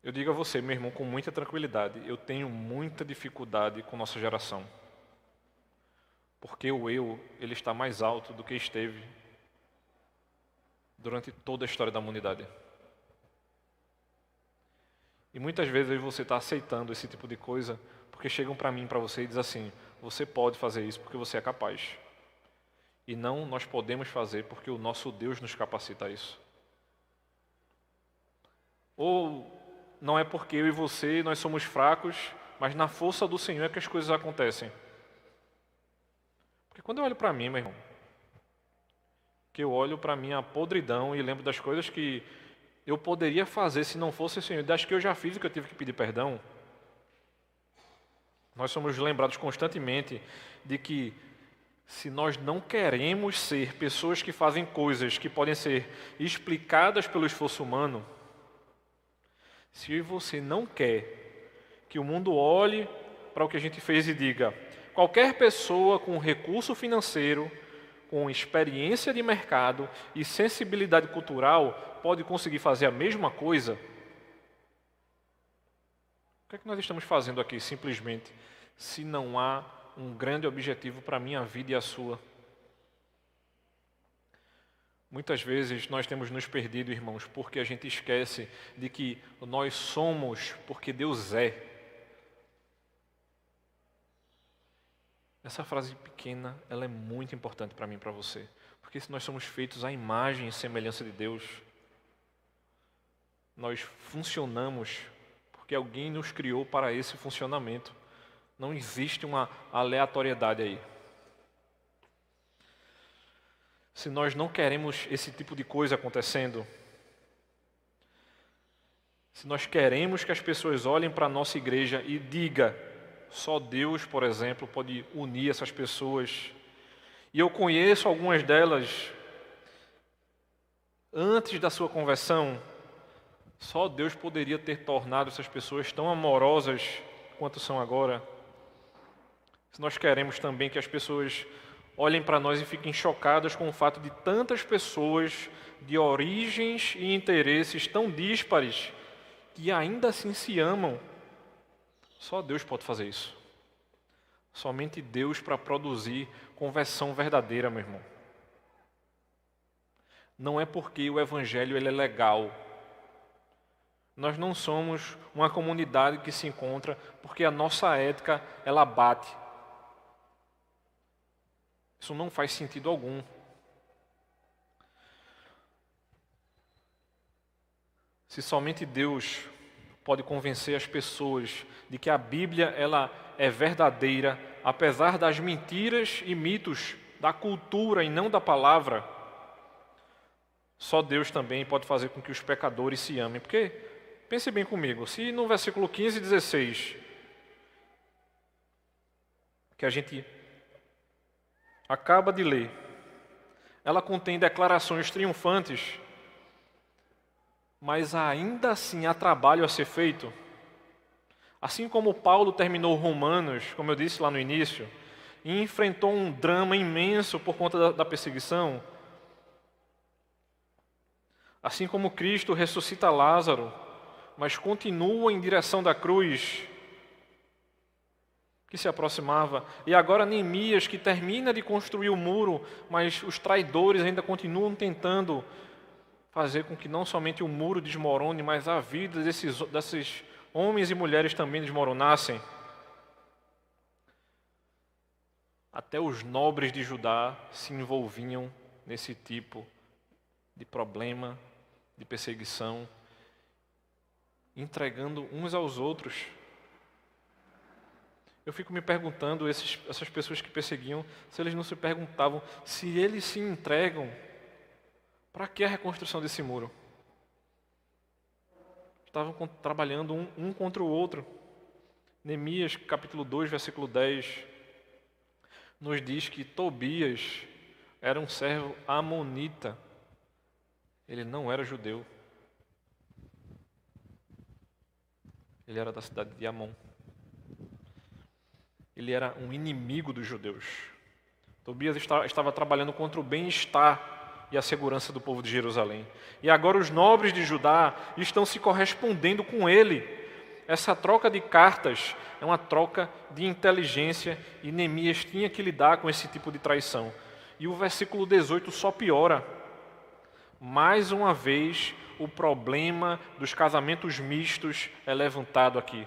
Eu digo a você, meu irmão, com muita tranquilidade, eu tenho muita dificuldade com nossa geração. Porque o eu, ele está mais alto do que esteve durante toda a história da humanidade. E muitas vezes você está aceitando esse tipo de coisa porque chegam para mim, para você e dizem assim, você pode fazer isso porque você é capaz. E não nós podemos fazer porque o nosso Deus nos capacita a isso. Ou não é porque eu e você, nós somos fracos, mas na força do Senhor é que as coisas acontecem. Porque quando eu olho para mim, meu irmão, que eu olho para minha podridão e lembro das coisas que eu poderia fazer se não fosse o Senhor, das que eu já fiz e que eu tive que pedir perdão, nós somos lembrados constantemente de que se nós não queremos ser pessoas que fazem coisas que podem ser explicadas pelo esforço humano, se eu e você não quer que o mundo olhe para o que a gente fez e diga, qualquer pessoa com recurso financeiro, com experiência de mercado e sensibilidade cultural pode conseguir fazer a mesma coisa, o que é que nós estamos fazendo aqui simplesmente se não há um grande objetivo para a minha vida e a sua? Muitas vezes nós temos nos perdido, irmãos, porque a gente esquece de que nós somos porque Deus é. Essa frase pequena, ela é muito importante para mim e para você. Porque se nós somos feitos à imagem e semelhança de Deus, nós funcionamos porque alguém nos criou para esse funcionamento. Não existe uma aleatoriedade aí. Se nós não queremos esse tipo de coisa acontecendo, se nós queremos que as pessoas olhem para a nossa igreja e digam, só Deus, por exemplo, pode unir essas pessoas, e eu conheço algumas delas, antes da sua conversão, só Deus poderia ter tornado essas pessoas tão amorosas quanto são agora. Se nós queremos também que as pessoas olhem para nós e fiquem chocadas com o fato de tantas pessoas de origens e interesses tão díspares que ainda assim se amam, só Deus pode fazer isso. Somente Deus para produzir conversão verdadeira, meu irmão. Não é porque o Evangelho ele é legal. Nós não somos uma comunidade que se encontra porque a nossa ética ela bate. Isso não faz sentido algum. Se somente Deus pode convencer as pessoas de que a Bíblia ela é verdadeira, apesar das mentiras e mitos da cultura e não da palavra, só Deus também pode fazer com que os pecadores se amem. Porque pense bem comigo, se no versículo 15 e 16, que a gente acaba de ler, ela contém declarações triunfantes, mas ainda assim há trabalho a ser feito. Assim como Paulo terminou Romanos, como eu disse lá no início, e enfrentou um drama imenso por conta da perseguição, assim como Cristo ressuscita Lázaro, mas continua em direção da cruz que se aproximava, e agora Neemias, que termina de construir o muro, mas os traidores ainda continuam tentando fazer com que não somente o muro desmorone, mas a vida desses homens e mulheres também desmoronassem. Até os nobres de Judá se envolviam nesse tipo de problema, de perseguição, entregando uns aos outros. Eu fico me perguntando, essas pessoas que perseguiam, se eles não se perguntavam, se eles se entregam, para que a reconstrução desse muro? Estavam trabalhando um contra o outro. Neemias, capítulo 2, versículo 10, nos diz que Tobias era um servo amonita. Ele não era judeu. Ele era da cidade de Amon. Ele era um inimigo dos judeus. Tobias estava trabalhando contra o bem-estar e a segurança do povo de Jerusalém. E agora os nobres de Judá estão se correspondendo com ele. Essa troca de cartas é uma troca de inteligência e Neemias tinha que lidar com esse tipo de traição. E o versículo 18 só piora. Mais uma vez, o problema dos casamentos mistos é levantado aqui.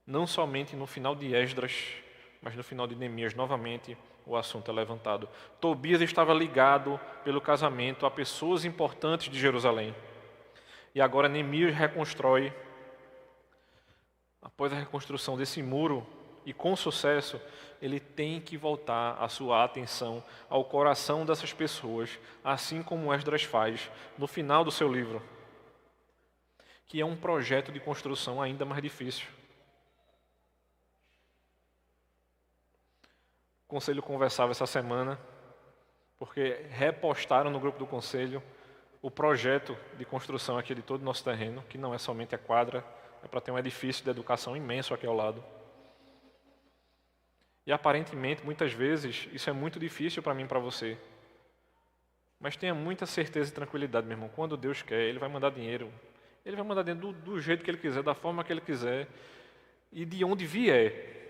Não somente no final de Esdras, mas no final de Neemias, novamente, o assunto é levantado. Tobias estava ligado pelo casamento a pessoas importantes de Jerusalém. E agora Neemias reconstrói, após a reconstrução desse muro, e com sucesso, ele tem que voltar a sua atenção ao coração dessas pessoas, assim como Esdras faz no final do seu livro, que é um projeto de construção ainda mais difícil. O conselho conversava essa semana, porque repostaram no grupo do conselho o projeto de construção aqui de todo o nosso terreno, que não é somente a quadra, é para ter um edifício de educação imenso aqui ao lado. E aparentemente, muitas vezes, isso é muito difícil para mim e para você. Mas tenha muita certeza e tranquilidade, meu irmão. Quando Deus quer, Ele vai mandar dinheiro. Ele vai mandar dinheiro do jeito que Ele quiser, da forma que Ele quiser e de onde vier.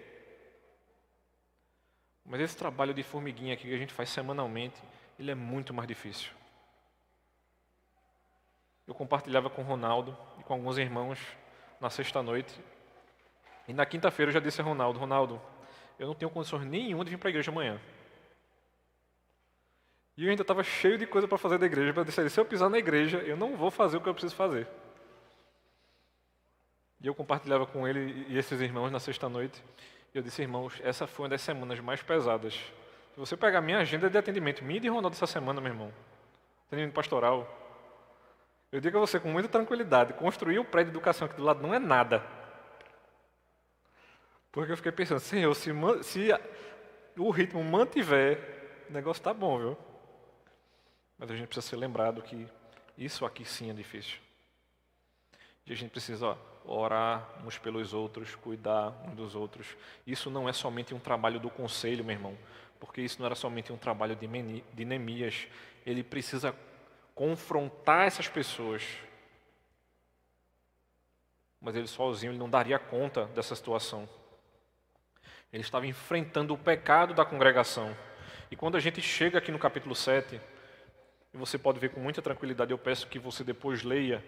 Mas esse trabalho de formiguinha aqui que a gente faz semanalmente, ele é muito mais difícil. Eu compartilhava com o Ronaldo e com alguns irmãos na sexta-noite. E na quinta-feira eu já disse a Ronaldo, eu não tenho condições nenhuma de vir para a igreja amanhã. E eu ainda estava cheio de coisa para fazer da igreja. Eu disse, se eu pisar na igreja, eu não vou fazer o que eu preciso fazer. E eu compartilhava com ele e esses irmãos na sexta-noite. E eu disse, irmãos, essa foi uma das semanas mais pesadas. Se você pegar a minha agenda de atendimento, minha e de Ronaldo essa semana, meu irmão, atendimento pastoral, eu digo a você com muita tranquilidade, construir o prédio de educação aqui do lado não é nada. Porque eu fiquei pensando, Senhor, se o ritmo mantiver, o negócio está bom, viu? Mas a gente precisa ser lembrado que isso aqui sim é difícil. E a gente precisa orar uns pelos outros, cuidar uns dos outros. Isso não é somente um trabalho do conselho, meu irmão, porque isso não era somente um trabalho de Neemias. Ele precisa confrontar essas pessoas. Mas ele sozinho ele não daria conta dessa situação. Ele estava enfrentando o pecado da congregação. E quando a gente chega aqui no capítulo 7, e você pode ver com muita tranquilidade, eu peço que você depois leia,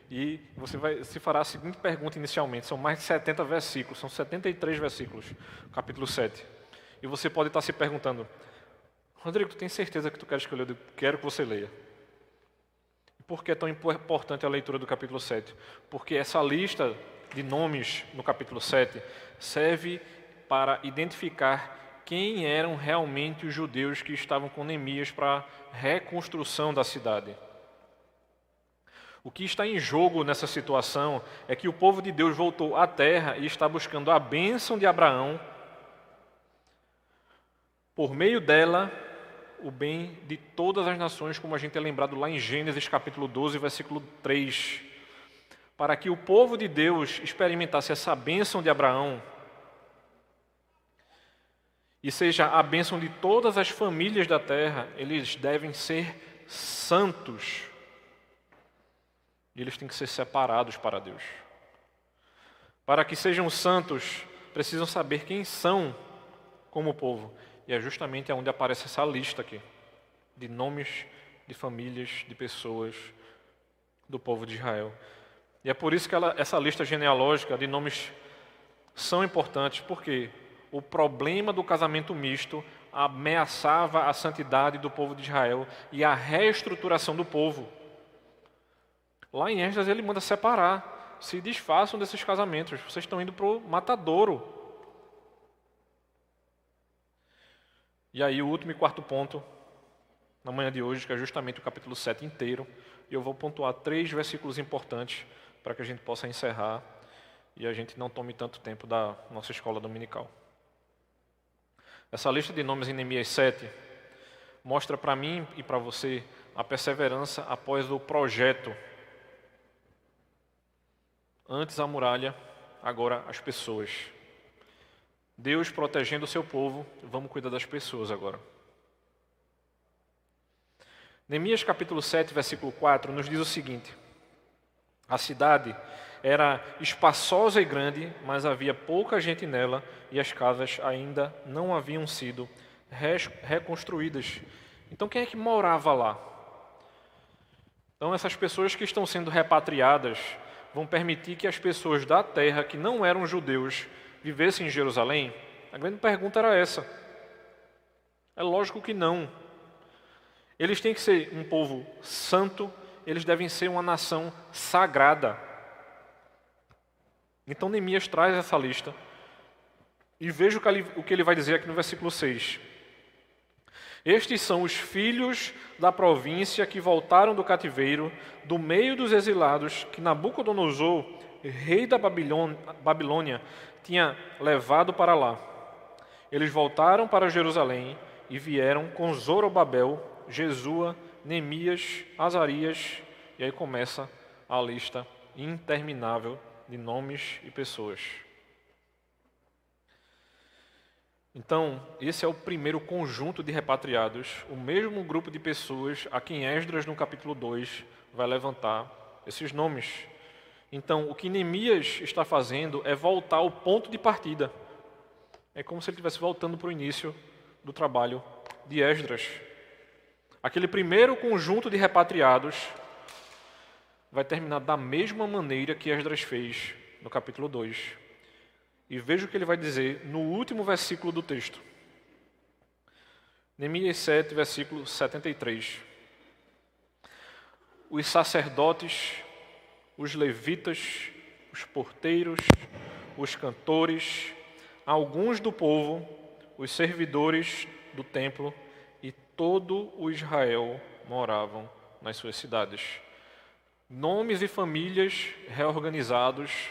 e você se fará a seguinte pergunta inicialmente. São mais de 70 versículos, são 73 versículos, capítulo 7. E você pode estar se perguntando, Rodrigo, tu tem certeza que tu queres que eu leia? Eu quero que você leia. E por que é tão importante a leitura do capítulo 7? Porque essa lista de nomes no capítulo 7 serve para identificar quem eram realmente os judeus que estavam com Neemias para a reconstrução da cidade. O que está em jogo nessa situação é que o povo de Deus voltou à terra e está buscando a bênção de Abraão, por meio dela, o bem de todas as nações, como a gente é lembrado lá em Gênesis capítulo 12, versículo 3. Para que o povo de Deus experimentasse essa bênção de Abraão e seja a bênção de todas as famílias da terra, eles devem ser santos. E eles têm que ser separados para Deus. Para que sejam santos, precisam saber quem são como povo. E é justamente onde aparece essa lista aqui, de nomes de famílias, de pessoas do povo de Israel. E é por isso que essa lista genealógica de nomes são importantes, porque o problema do casamento misto ameaçava a santidade do povo de Israel e a reestruturação do povo. Lá em Esdras ele manda separar, se desfaçam desses casamentos, vocês estão indo para o matadouro. E aí o último e quarto ponto, na manhã de hoje, que é justamente o capítulo 7 inteiro, e eu vou pontuar 3 versículos importantes para que a gente possa encerrar e a gente não tome tanto tempo da nossa escola dominical. Essa lista de nomes em Neemias 7 mostra para mim e para você a perseverança após o projeto. Antes a muralha, agora as pessoas. Deus protegendo o seu povo, vamos cuidar das pessoas agora. Neemias capítulo 7, versículo 4, nos diz o seguinte: a cidade era espaçosa e grande, mas havia pouca gente nela e as casas ainda não haviam sido reconstruídas. Então quem é que morava lá? Então essas pessoas que estão sendo repatriadas vão permitir que as pessoas da terra que não eram judeus vivessem em Jerusalém? A grande pergunta era essa. É lógico que não. Eles têm que ser um povo santo, eles devem ser uma nação sagrada. Então Neemias traz essa lista e veja o que ele vai dizer aqui no versículo 6. Estes são os filhos da província que voltaram do cativeiro, do meio dos exilados, que Nabucodonosor, rei da Babilônia, tinha levado para lá. Eles voltaram para Jerusalém e vieram com Zorobabel, Jesua, Neemias, Azarias, e aí começa a lista interminável de nomes e pessoas. Então, esse é o primeiro conjunto de repatriados, o mesmo grupo de pessoas a quem Esdras, no capítulo 2, vai levantar esses nomes. Então, o que Neemias está fazendo é voltar ao ponto de partida. É como se ele estivesse voltando para o início do trabalho de Esdras. Aquele primeiro conjunto de repatriados vai terminar da mesma maneira que Esdras fez no capítulo 2. E veja o que ele vai dizer no último versículo do texto. Neemias 7, versículo 73. Os sacerdotes, os levitas, os porteiros, os cantores, alguns do povo, os servidores do templo e todo o Israel moravam nas suas cidades. Nomes e famílias reorganizados,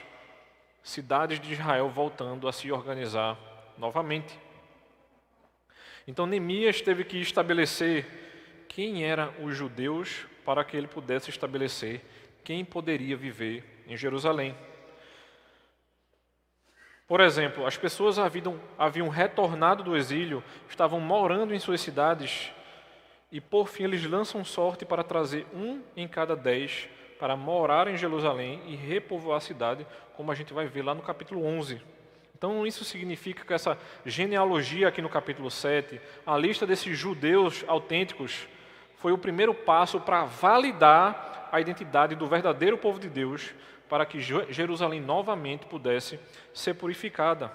cidades de Israel voltando a se organizar novamente. Então Neemias teve que estabelecer quem eram os judeus para que ele pudesse estabelecer quem poderia viver em Jerusalém. Por exemplo, as pessoas haviam retornado do exílio, estavam morando em suas cidades e por fim eles lançam sorte para trazer 1 em cada 10 para morar em Jerusalém e repovoar a cidade, como a gente vai ver lá no capítulo 11. Então isso significa que essa genealogia aqui no capítulo 7, a lista desses judeus autênticos, foi o primeiro passo para validar a identidade do verdadeiro povo de Deus, para que Jerusalém novamente pudesse ser purificada.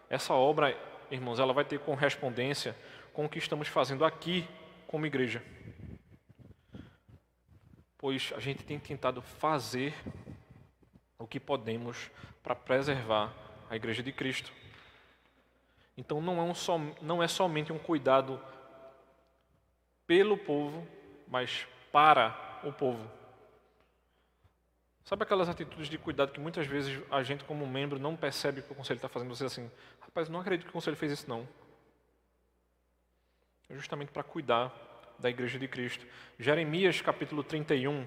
Essa obra, irmãos, ela vai ter correspondência com o que estamos fazendo aqui como igreja. Pois a gente tem tentado fazer o que podemos para preservar a Igreja de Cristo. Então não é somente um cuidado pelo povo, mas para o povo. Sabe aquelas atitudes de cuidado que muitas vezes a gente como membro não percebe que o conselho está fazendo? Você assim, rapaz, não acredito que o conselho fez isso não. É justamente para cuidar da igreja de Cristo. Jeremias capítulo 31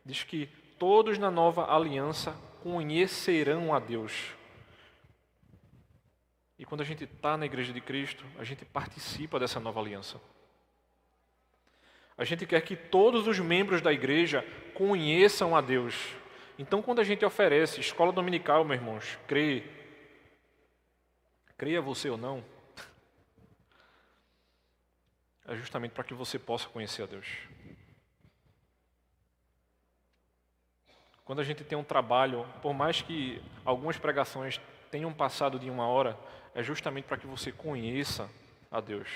diz que todos na nova aliança conhecerão a Deus. E quando a gente está na igreja de Cristo, a gente participa dessa nova aliança. A gente quer que todos os membros da igreja conheçam a Deus. Então, quando a gente oferece escola dominical, meus irmãos, creia você ou não, é justamente para que você possa conhecer a Deus. Quando a gente tem um trabalho, por mais que algumas pregações tenham passado de 1 hora, é justamente para que você conheça a Deus.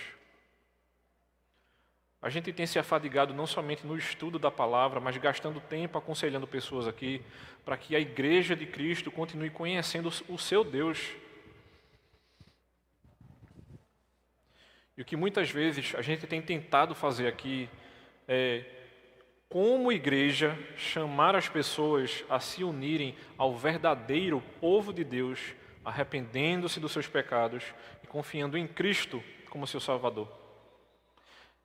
A gente tem se afadigado não somente no estudo da palavra, mas gastando tempo aconselhando pessoas aqui, para que a igreja de Cristo continue conhecendo o seu Deus. E o que muitas vezes a gente tem tentado fazer aqui é, como igreja, chamar as pessoas a se unirem ao verdadeiro povo de Deus, arrependendo-se dos seus pecados e confiando em Cristo como seu Salvador.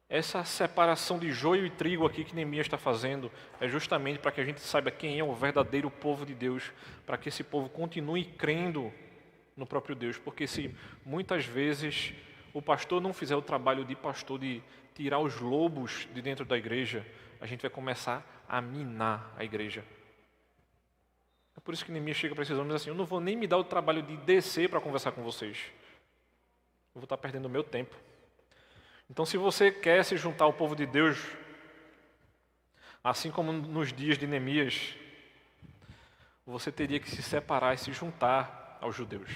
Essa separação de joio e trigo aqui que Neemias está fazendo é justamente para que a gente saiba quem é o verdadeiro povo de Deus, para que esse povo continue crendo no próprio Deus, porque se muitas vezes o pastor não fizer o trabalho de pastor de tirar os lobos de dentro da igreja, a gente vai começar a minar a igreja. É por isso que Neemias chega para esses homens assim, eu não vou nem me dar o trabalho de descer para conversar com vocês. Eu vou estar perdendo o meu tempo. Então, se você quer se juntar ao povo de Deus, assim como nos dias de Neemias, você teria que se separar e se juntar aos judeus.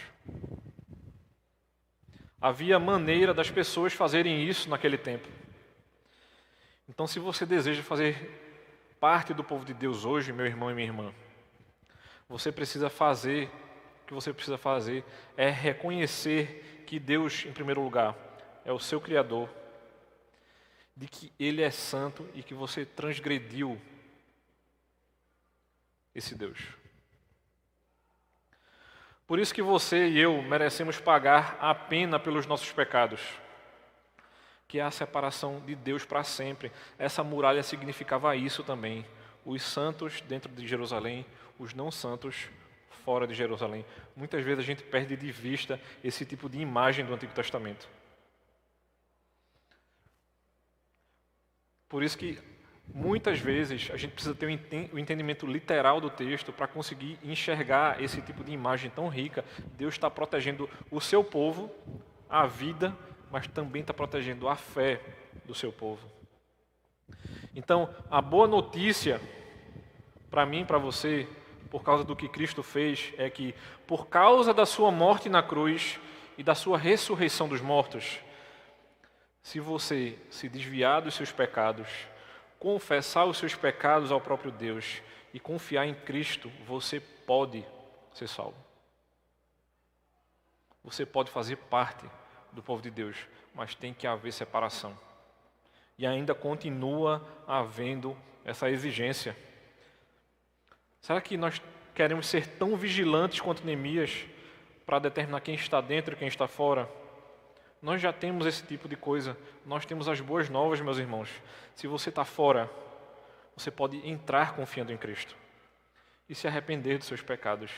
Havia maneira das pessoas fazerem isso naquele tempo. Então, se você deseja fazer parte do povo de Deus hoje, meu irmão e minha irmã, o que você precisa fazer é reconhecer que Deus, em primeiro lugar, é o seu Criador, de que Ele é santo e que você transgrediu esse Deus. Por isso que você e eu merecemos pagar a pena pelos nossos pecados, que é a separação de Deus para sempre. Essa muralha significava isso também. Os santos dentro de Jerusalém, os não santos fora de Jerusalém. Muitas vezes a gente perde de vista esse tipo de imagem do Antigo Testamento. Por isso que, muitas vezes, a gente precisa ter o entendimento literal do texto para conseguir enxergar esse tipo de imagem tão rica. Deus está protegendo o seu povo, a vida, mas também está protegendo a fé do seu povo. Então, a boa notícia, para mim e para você, por causa do que Cristo fez, é que, por causa da sua morte na cruz e da sua ressurreição dos mortos, se você se desviar dos seus pecados, confessar os seus pecados ao próprio Deus e confiar em Cristo, você pode ser salvo. Você pode fazer parte do povo de Deus, mas tem que haver separação. E ainda continua havendo essa exigência. Será que nós queremos ser tão vigilantes quanto Neemias para determinar quem está dentro e quem está fora? Nós já temos esse tipo de coisa. Nós temos as boas novas, meus irmãos. Se você está fora, você pode entrar confiando em Cristo e se arrepender dos seus pecados.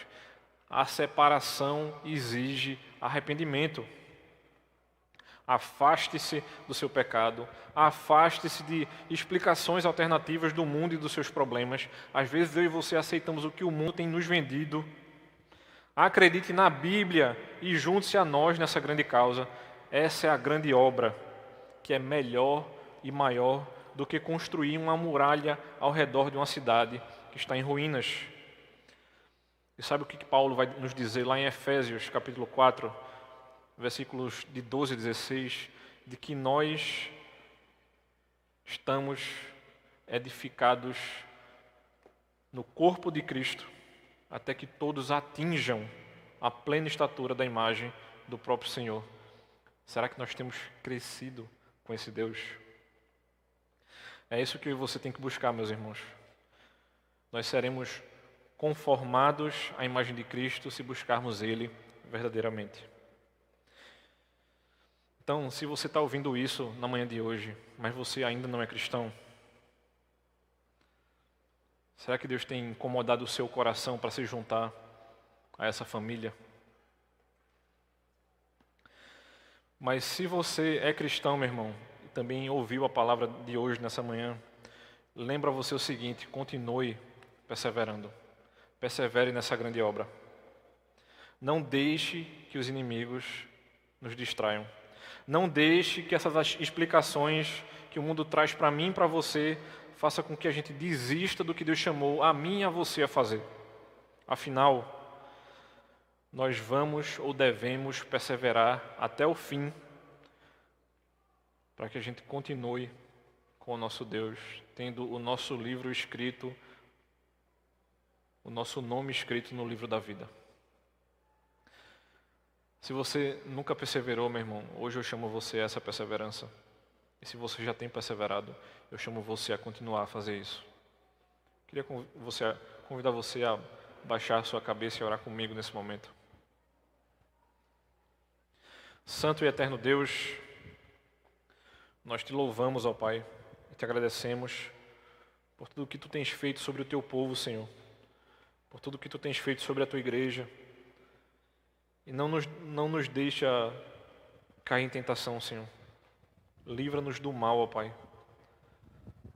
A separação exige arrependimento. Afaste-se do seu pecado. Afaste-se de explicações alternativas do mundo e dos seus problemas. Às vezes eu e você aceitamos o que o mundo tem nos vendido. Acredite na Bíblia e junte-se a nós nessa grande causa. Essa é a grande obra, que é melhor e maior do que construir uma muralha ao redor de uma cidade que está em ruínas. E sabe o que Paulo vai nos dizer lá em Efésios, capítulo 4, versículos de 12 a 16, de que nós estamos edificados no corpo de Cristo, até que todos atinjam a plena estatura da imagem do próprio Senhor. Será que nós temos crescido com esse Deus? É isso que você tem que buscar, meus irmãos. Nós seremos conformados à imagem de Cristo se buscarmos Ele verdadeiramente. Então, se você está ouvindo isso na manhã de hoje, mas você ainda não é cristão, será que Deus tem incomodado o seu coração para se juntar a essa família? Mas se você é cristão, meu irmão, e também ouviu a palavra de hoje nessa manhã, lembra você o seguinte: continue perseverando. Persevere nessa grande obra. Não deixe que os inimigos nos distraiam. Não deixe que essas explicações que o mundo traz para mim e para você faça com que a gente desista do que Deus chamou a mim e a você a fazer. Afinal, nós vamos ou devemos perseverar até o fim para que a gente continue com o nosso Deus, tendo o nosso livro escrito, o nosso nome escrito no livro da vida. Se você nunca perseverou, meu irmão, hoje eu chamo você a essa perseverança. E se você já tem perseverado, eu chamo você a continuar a fazer isso. Queria convidar você a baixar a sua cabeça e orar comigo nesse momento. Santo e eterno Deus, nós te louvamos, ó Pai, e te agradecemos por tudo que tu tens feito sobre o teu povo, Senhor. Por tudo que tu tens feito sobre a tua igreja. E não nos deixa cair em tentação, Senhor. Livra-nos do mal, ó Pai.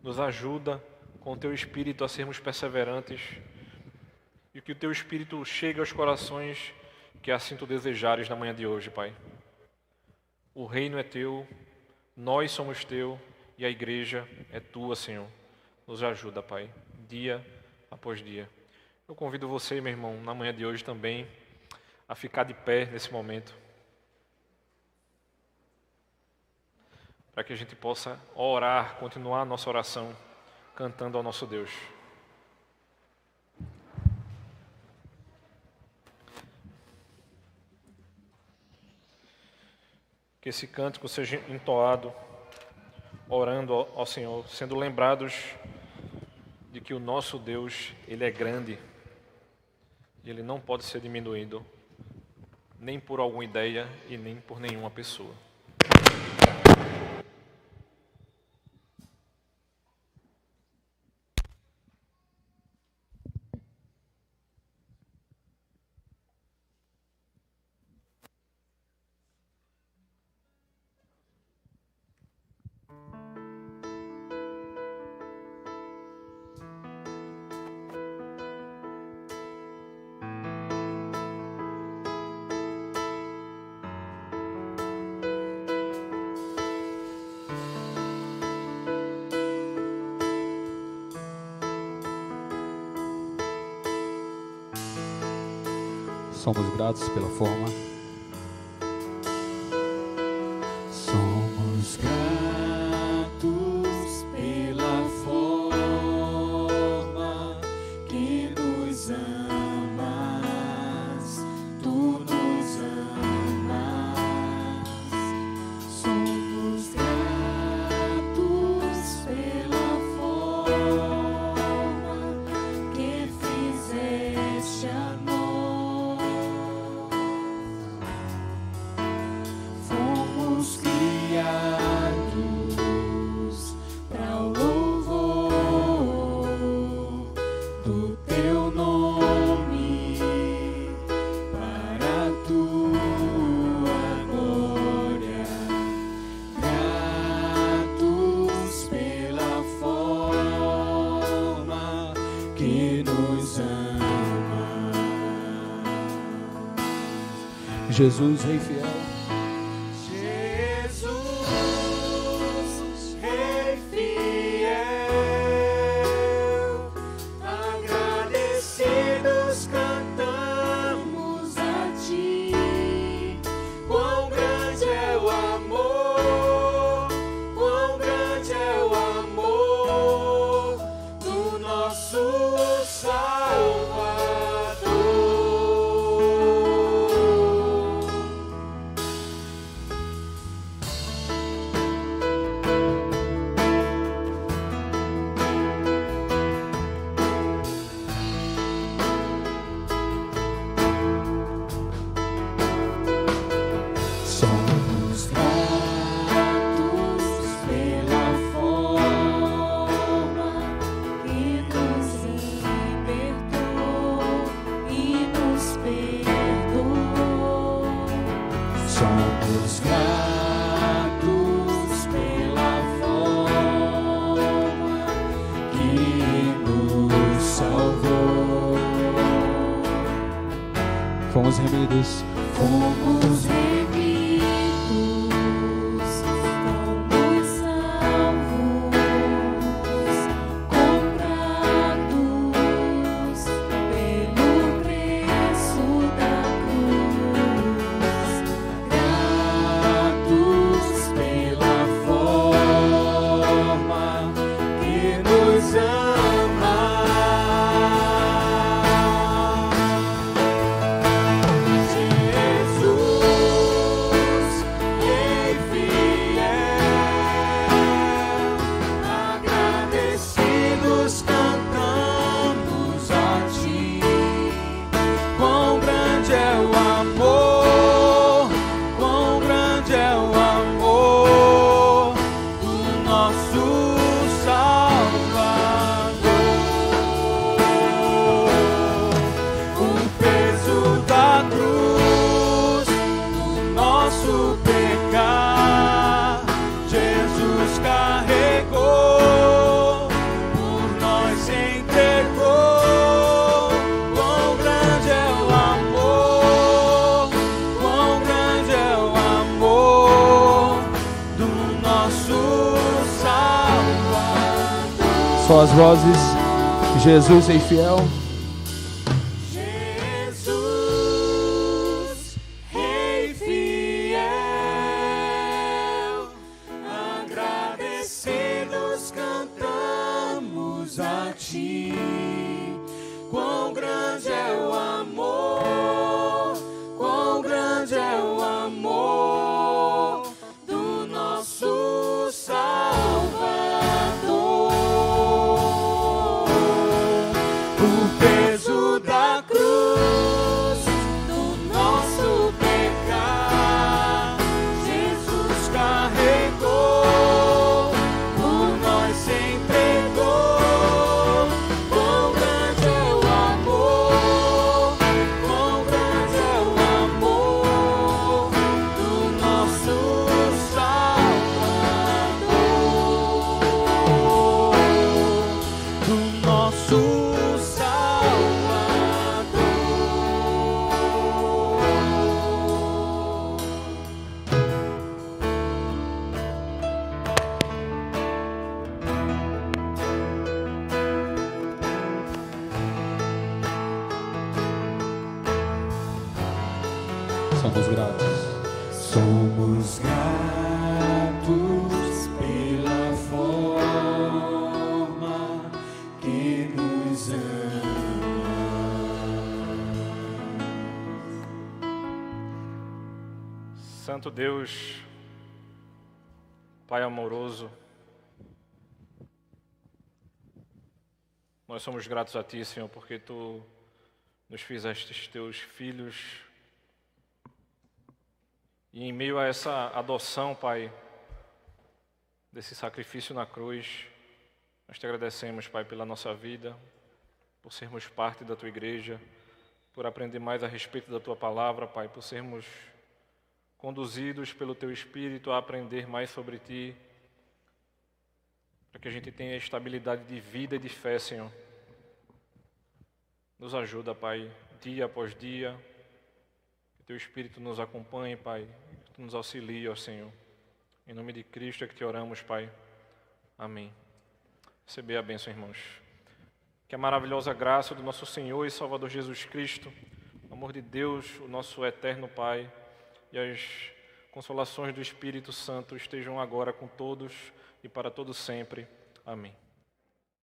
Nos ajuda com o teu Espírito a sermos perseverantes. E que o teu Espírito chegue aos corações que assim tu desejares na manhã de hoje, Pai. O reino é teu, nós somos teu e a igreja é tua, Senhor. Nos ajuda, Pai, dia após dia. Eu convido você, meu irmão, na manhã de hoje também, a ficar de pé nesse momento, para que a gente possa orar, continuar a nossa oração, cantando ao nosso Deus. Que esse cântico seja entoado, orando ao Senhor, sendo lembrados de que o nosso Deus, Ele é grande, e Ele não pode ser diminuído, nem por alguma ideia e nem por nenhuma pessoa. Somos gratos pela forma. Somos gratos pela forma que nos amas, tu nos amas. Somos gratos pela forma que fizeste a nós. Jesus, Rei fiel. Jesus, Rei fiel. Agradecidos cantamos a ti. Quão grande é o amor, quão grande é o amor do nosso Salvador. Fomos remidos. Fomos remidos, fomos salvos, comprados pelo preço da cruz, gratos pela forma que nos ama. Jesus, Rei fiel, agradecidos cantamos a Ti. Quão grande é o amor, quão grande é o amor do nosso Salvador. O peso da cruz, o nosso pecar, Jesus carregou, por nós se entregou. Quão grande é o amor, quão grande é o amor do nosso Salvador. Só as vozes. Jesus, Rei fiel. Jesus, Rei fiel, agradecidos cantamos a Ti. Quão grande é o amor, quão grande é o amor do nosso Salvador. O peso da cruz, do nosso pecar, Jesus carregou, por nós se entregou. Quão grande é o amor, quão grande é o amor do nosso Salvador, do nosso Somos gratos. Somos gratos pela forma que nos ama. Santo Deus, Pai amoroso, nós somos gratos a Ti, Senhor, porque Tu nos fizeste Teus filhos. E em meio a essa adoção, Pai, desse sacrifício na cruz, nós Te agradecemos, Pai, pela nossa vida, por sermos parte da Tua igreja, por aprender mais a respeito da Tua palavra, Pai, por sermos conduzidos pelo Teu Espírito a aprender mais sobre Ti, para que a gente tenha estabilidade de vida e de fé, Senhor. Nos ajuda, Pai, dia após dia, que Teu Espírito nos acompanhe, Pai, que Tu nos auxilie, ó Senhor. Em nome de Cristo é que Te oramos, Pai. Amém. Receber a bênção, irmãos. Que a maravilhosa graça do nosso Senhor e Salvador Jesus Cristo, o amor de Deus, o nosso eterno Pai, e as consolações do Espírito Santo estejam agora com todos e para todos sempre. Amém.